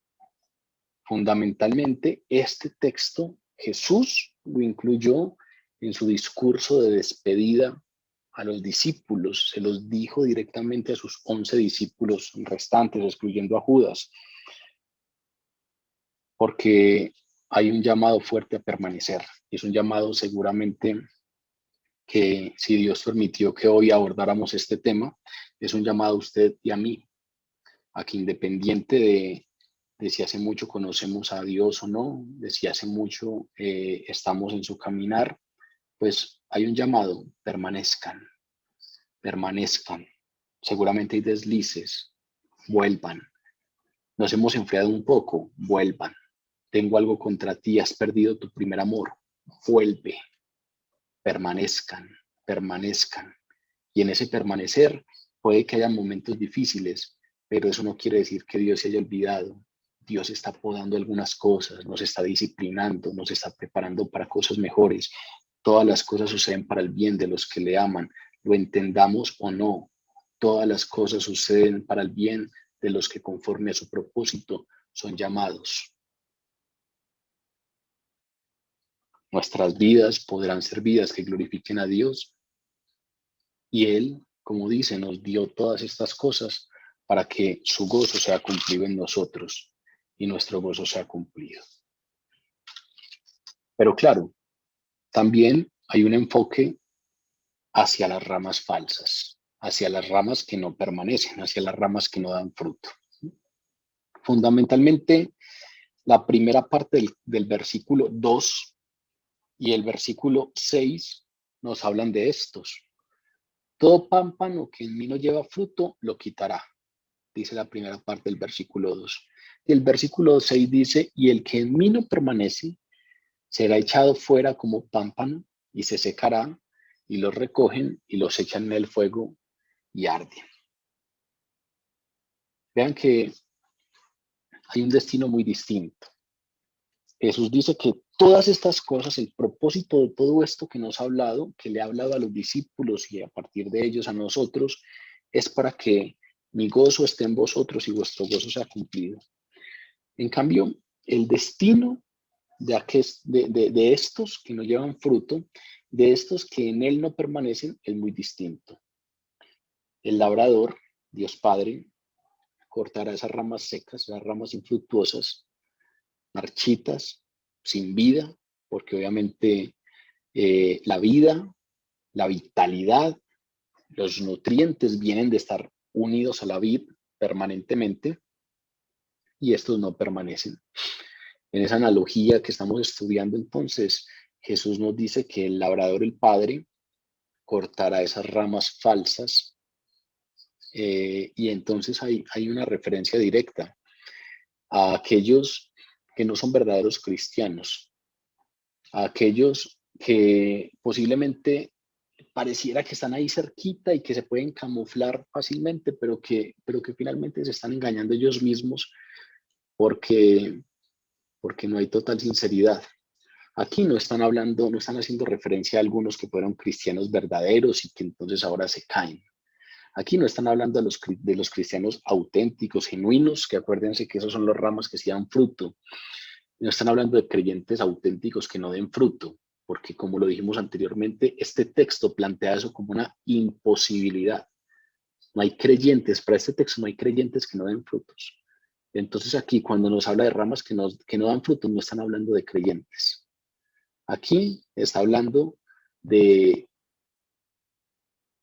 Fundamentalmente, este texto Jesús lo incluyó en su discurso de despedida a los discípulos. Se los dijo directamente a sus 11 discípulos restantes, excluyendo a Judas, porque hay un llamado fuerte a permanecer. Es un llamado seguramente que si Dios permitió que hoy abordáramos este tema, es un llamado a usted y a mí, a que independiente de si hace mucho conocemos a Dios o no, de si hace mucho estamos en su caminar, pues hay un llamado: permanezcan, permanezcan. Seguramente hay deslices, vuelvan. Nos hemos enfriado un poco, vuelvan. Tengo algo contra ti, has perdido tu primer amor, vuelve. Permanezcan, permanezcan. Y en ese permanecer puede que haya momentos difíciles, pero eso no quiere decir que Dios se haya olvidado. Dios está podando algunas cosas, nos está disciplinando, nos está preparando para cosas mejores. Todas las cosas suceden para el bien de los que le aman, lo entendamos o no. Todas las cosas suceden para el bien de los que conforme a su propósito son llamados. Nuestras vidas podrán ser vidas que glorifiquen a Dios, y Él, como dice, nos dio todas estas cosas para que su gozo sea cumplido en nosotros y nuestro gozo sea cumplido. Pero claro, también hay un enfoque hacia las ramas falsas, hacia las ramas que no permanecen, hacia las ramas que no dan fruto. Fundamentalmente, la primera parte del versículo 2 y el versículo 6 nos hablan de estos. Todo pámpano que en mí no lleva fruto, lo quitará, dice la primera parte del versículo 2. Y el versículo 6 dice: y el que en mí no permanece, será echado fuera como pámpano y se secará, y los recogen y los echan en el fuego y arden. Vean que hay un destino muy distinto. Jesús dice que todas estas cosas, el propósito de todo esto que nos ha hablado, que le ha hablado a los discípulos y a partir de ellos a nosotros, es para que mi gozo esté en vosotros y vuestro gozo sea cumplido. En cambio, el destino de estos que no llevan fruto, de estos que en él no permanecen, es muy distinto. El labrador, Dios Padre, cortará esas ramas secas, esas ramas infructuosas, marchitas, sin vida, porque obviamente la vida, la vitalidad, los nutrientes vienen de estar unidos a la vid permanentemente, y estos no permanecen. En esa analogía que estamos estudiando, entonces, Jesús nos dice que el labrador, el Padre, cortará esas ramas falsas, y entonces hay una referencia directa a aquellos que no son verdaderos cristianos, a aquellos que posiblemente pareciera que están ahí cerquita y que se pueden camuflar fácilmente, pero que finalmente se están engañando ellos mismos porque, porque no hay total sinceridad. Aquí no están hablando, no están haciendo referencia a algunos que fueron cristianos verdaderos y que entonces ahora se caen. Aquí no están hablando de los cristianos auténticos, genuinos, que acuérdense que esos son los ramos que sí dan fruto. No están hablando de creyentes auténticos que no den fruto, porque como lo dijimos anteriormente, este texto plantea eso como una imposibilidad. No hay creyentes, para este texto no hay creyentes que no den frutos. Entonces aquí cuando nos habla de ramas que no dan frutos, no están hablando de creyentes. Aquí está hablando de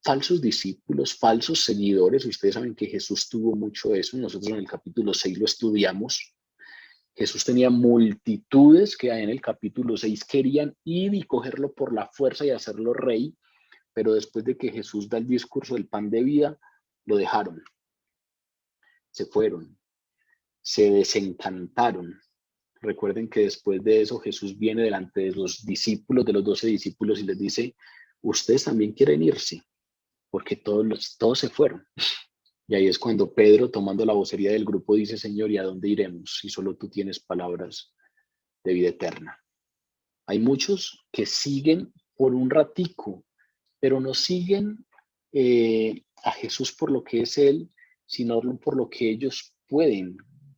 falsos discípulos, falsos seguidores. Ustedes saben que Jesús tuvo mucho eso. Nosotros en el capítulo 6 lo estudiamos. Jesús tenía multitudes que en el capítulo 6 querían ir y cogerlo por la fuerza y hacerlo rey, pero después de que Jesús da el discurso del pan de vida, lo dejaron, se fueron, se desencantaron. Recuerden que después de eso Jesús viene delante de los discípulos, de los 12 discípulos, y les dice: ustedes también quieren irse, porque todos se fueron. Y ahí es cuando Pedro, tomando la vocería del grupo, dice: Señor, ¿y a dónde iremos si solo tú tienes palabras de vida eterna? Hay muchos que siguen por un ratico, pero no siguen a Jesús por lo que es Él, sino por lo que ellos pueden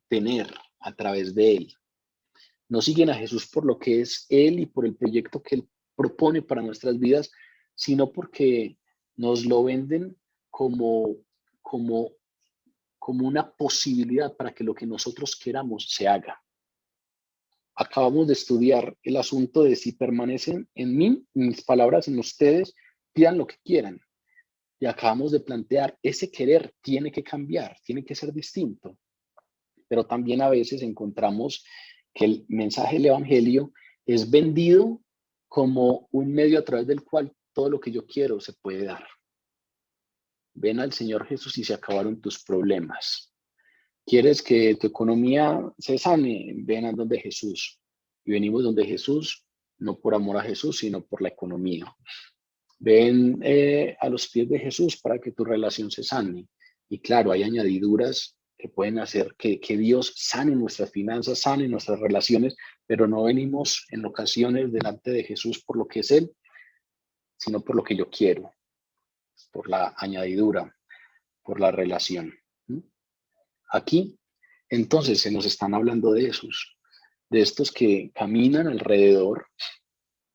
tener a través de Él. No siguen a Jesús por lo que es Él y por el proyecto que Él propone para nuestras vidas, sino porque nos lo venden como, como, como una posibilidad para que lo que nosotros queramos se haga. Acabamos de estudiar el asunto de si permanecen en mí, mis palabras en ustedes, pidan lo que quieran. Y acabamos de plantear, ese querer tiene que cambiar, tiene que ser distinto. Pero también a veces encontramos que el mensaje del Evangelio es vendido como un medio a través del cual todo lo que yo quiero se puede dar. Ven al Señor Jesús y se acabaron tus problemas. ¿Quieres que tu economía se sane? Ven a donde Jesús. Y venimos donde Jesús, no por amor a Jesús, sino por la economía. Ven a los pies de Jesús para que tu relación se sane. Y claro, hay añadiduras que pueden hacer que Dios sane nuestras finanzas, sane nuestras relaciones, pero no venimos en ocasiones delante de Jesús por lo que es Él, sino por lo que yo quiero, por la añadidura, por la relación. Aquí, entonces, se nos están hablando de esos, de estos que caminan alrededor,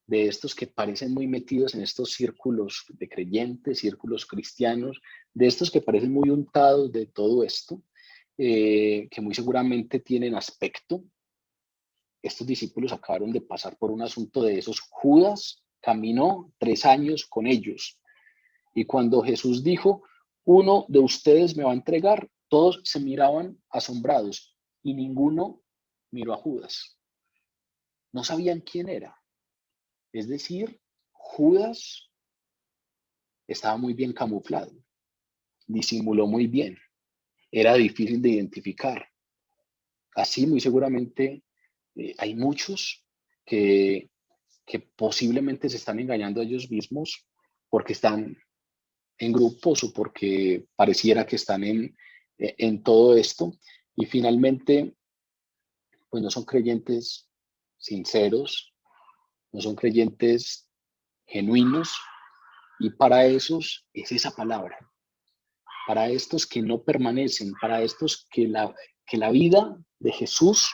de estos que parecen muy metidos en estos círculos de creyentes, círculos cristianos, de estos que parecen muy untados de todo esto, que muy seguramente tienen aspecto. Estos discípulos acabaron de pasar por un asunto de esos. Judas caminó 3 años con ellos. Y cuando Jesús dijo, uno de ustedes me va a entregar, todos se miraban asombrados y ninguno miró a Judas. No sabían quién era. Es decir, Judas estaba muy bien camuflado, disimuló muy bien, era difícil de identificar. Así, muy seguramente, hay muchos que posiblemente se están engañando a ellos mismos porque están en grupos o porque pareciera que están en todo esto y finalmente, pues no son creyentes sinceros, no son creyentes genuinos. Y para esos es esa palabra. Para estos que no permanecen, para estos que la vida de Jesús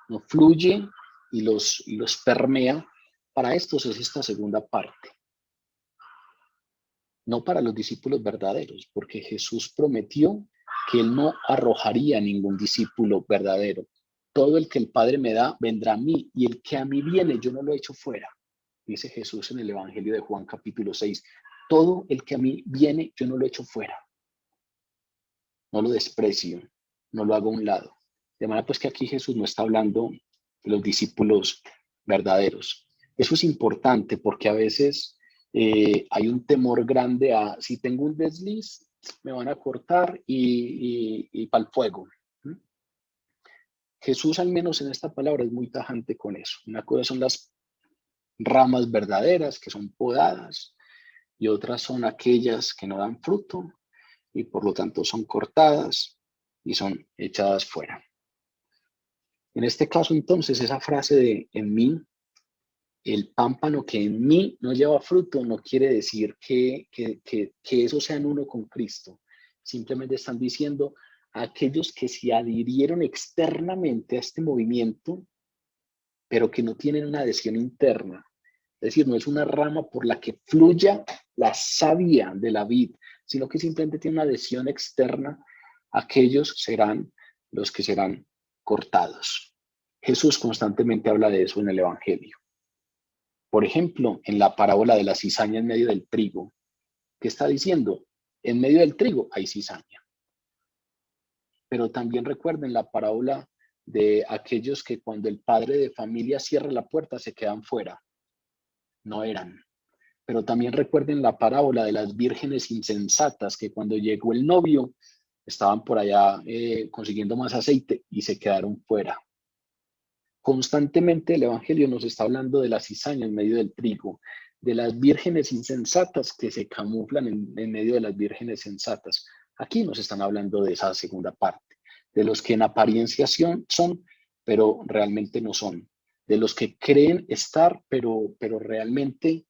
no fluye y los permea, para estos es esta segunda parte. No para los discípulos verdaderos, porque Jesús prometió que Él no arrojaría a ningún discípulo verdadero. Todo el que el Padre me da vendrá a mí, y el que a mí viene yo no lo echo fuera. Dice Jesús en el Evangelio de Juan capítulo 6. Todo el que a mí viene yo no lo echo fuera. No lo desprecio, no lo hago a un lado. De manera pues que aquí Jesús no está hablando de los discípulos verdaderos. Eso es importante porque a veces hay un temor grande a si tengo un desliz, me van a cortar y para el fuego. Jesús, al menos en esta palabra, es muy tajante con eso. Una cosa son las ramas verdaderas que son podadas y otras son aquellas que no dan fruto y por lo tanto son cortadas y son echadas fuera. En este caso, entonces, esa frase de en mí, el pámpano que en mí no lleva fruto, no quiere decir que eso sea en uno con Cristo. Simplemente están diciendo a aquellos que se adhirieron externamente a este movimiento, pero que no tienen una adhesión interna. Es decir, no es una rama por la que fluya la savia de la vid, sino que simplemente tiene una adhesión externa. Aquellos serán los que serán cortados. Jesús constantemente habla de eso en el Evangelio. Por ejemplo, en la parábola de la cizaña en medio del trigo, ¿qué está diciendo? En medio del trigo hay cizaña. Pero también recuerden la parábola de aquellos que cuando el padre de familia cierra la puerta se quedan fuera. No eran. Pero también recuerden la parábola de las vírgenes insensatas que cuando llegó el novio estaban por allá consiguiendo más aceite y se quedaron fuera. Constantemente el Evangelio nos está hablando de la cizaña en medio del trigo, de las vírgenes insensatas que se camuflan en medio de las vírgenes sensatas. Aquí nos están hablando de esa segunda parte, de los que en apariencia son, pero realmente no son, de los que creen estar, pero realmente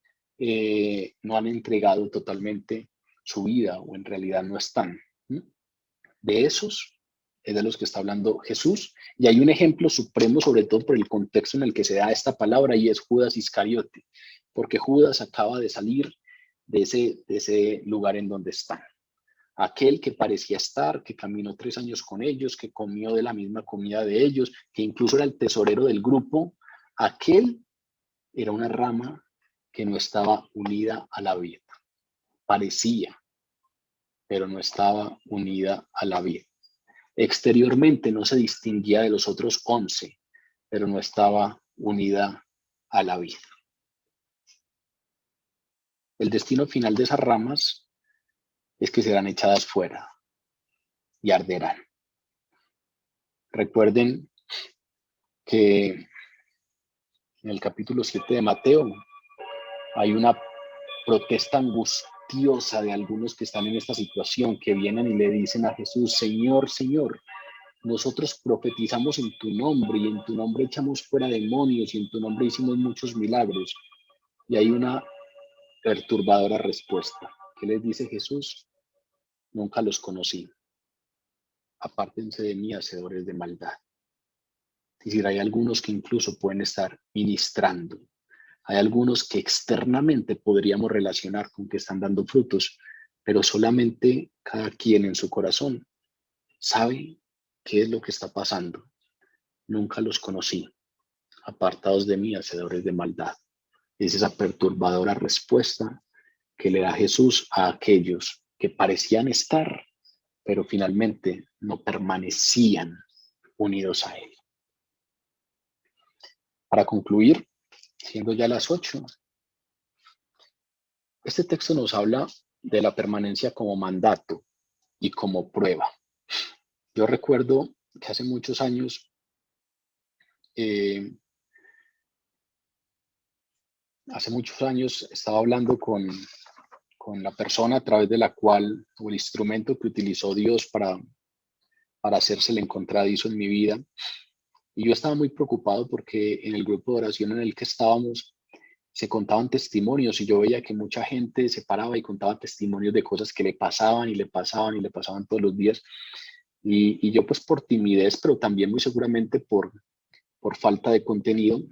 no han entregado totalmente su vida o en realidad no están. De esos es de los que está hablando Jesús. Y hay un ejemplo supremo, sobre todo por el contexto en el que se da esta palabra, y es Judas Iscariote, porque Judas acaba de salir de ese lugar en donde están. Aquel que parecía estar, que caminó 3 años con ellos, que comió de la misma comida de ellos, que incluso era el tesorero del grupo, aquel era una rama que no estaba unida a la vid. parecía, pero no estaba unida a la vid. Exteriormente no se distinguía de los otros 11, pero no estaba unida a la vid. El destino final de esas ramas es que serán echadas fuera y arderán. Recuerden que en el capítulo 7 de Mateo hay una protesta angustiosa de algunos que están en esta situación, que vienen y le dicen a Jesús: Señor, Señor, nosotros profetizamos en tu nombre y en tu nombre echamos fuera demonios y en tu nombre hicimos muchos milagros. Y hay una perturbadora respuesta. ¿Qué les dice Jesús? Nunca los conocí. Apártense de mí, hacedores de maldad. Es decir, hay algunos que incluso pueden estar ministrando. Hay algunos que externamente podríamos relacionar con que están dando frutos, pero solamente cada quien en su corazón sabe qué es lo que está pasando. Nunca los conocí. Apartados de mí, hacedores de maldad. Es esa perturbadora respuesta que le da Jesús a aquellos que parecían estar, pero finalmente no permanecían unidos a Él. Para concluir, siendo ya las 8, este texto nos habla de la permanencia como mandato y como prueba. Yo recuerdo que hace muchos años estaba hablando con la persona a través de la cual, o el instrumento que utilizó Dios para hacerse el encontradizo en mi vida. Y yo estaba muy preocupado porque en el grupo de oración en el que estábamos se contaban testimonios y yo veía que mucha gente se paraba y contaba testimonios de cosas que le pasaban y le pasaban y le pasaban todos los días. Y yo pues por timidez, pero también muy seguramente por falta de contenido,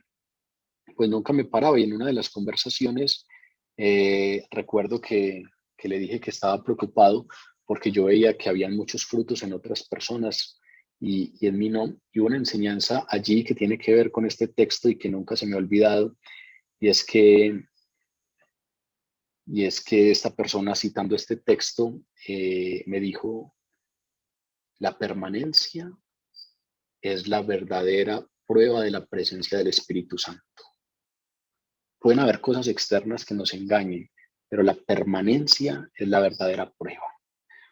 pues nunca me paraba. Y en una de las conversaciones recuerdo que le dije que estaba preocupado porque yo veía que habían muchos frutos en otras personas y en mí no. Y hubo una enseñanza allí que tiene que ver con este texto y que nunca se me ha olvidado, y es que esta persona, citando este texto, me dijo: la permanencia es la verdadera prueba de la presencia del Espíritu Santo. Pueden haber cosas externas que nos engañen, pero la permanencia es la verdadera prueba.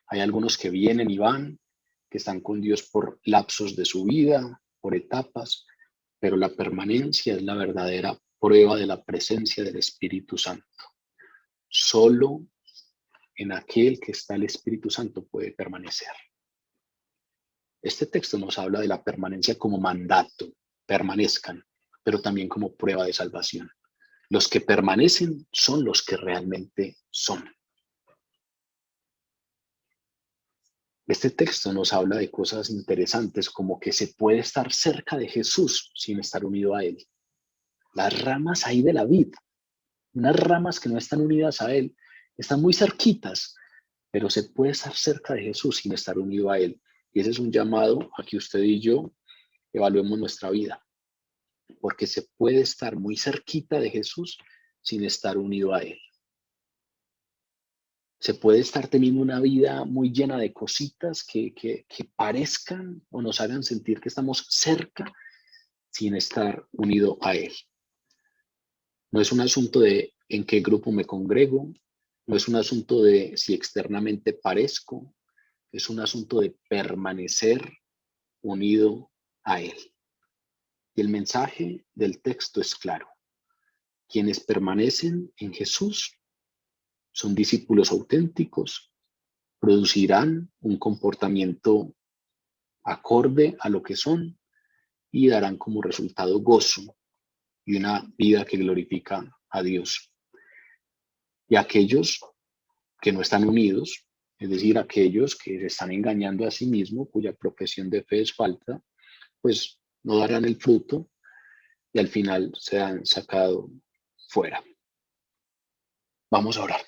Hay algunos que vienen y van, que están con Dios por lapsos de su vida, por etapas, pero la permanencia es la verdadera prueba de la presencia del Espíritu Santo. Solo en aquel que está el Espíritu Santo puede permanecer. Este texto nos habla de la permanencia como mandato, permanezcan, pero también como prueba de salvación. Los que permanecen son los que realmente son. Este texto nos habla de cosas interesantes, como que se puede estar cerca de Jesús sin estar unido a Él. Las ramas ahí de la vid, unas ramas que no están unidas a Él, están muy cerquitas, pero se puede estar cerca de Jesús sin estar unido a Él. Y ese es un llamado a que usted y yo evaluemos nuestra vida, porque se puede estar muy cerquita de Jesús sin estar unido a Él. Se puede estar teniendo una vida muy llena de cositas que parezcan o nos hagan sentir que estamos cerca sin estar unido a Él. No es un asunto de en qué grupo me congrego, no es un asunto de si externamente parezco, es un asunto de permanecer unido a Él. Y el mensaje del texto es claro. Quienes permanecen en Jesús son discípulos auténticos, producirán un comportamiento acorde a lo que son y darán como resultado gozo y una vida que glorifica a Dios. Y aquellos que no están unidos, es decir, aquellos que se están engañando a sí mismos, cuya profesión de fe es falta, pues no darán el fruto y al final serán sacados fuera. Vamos a orar.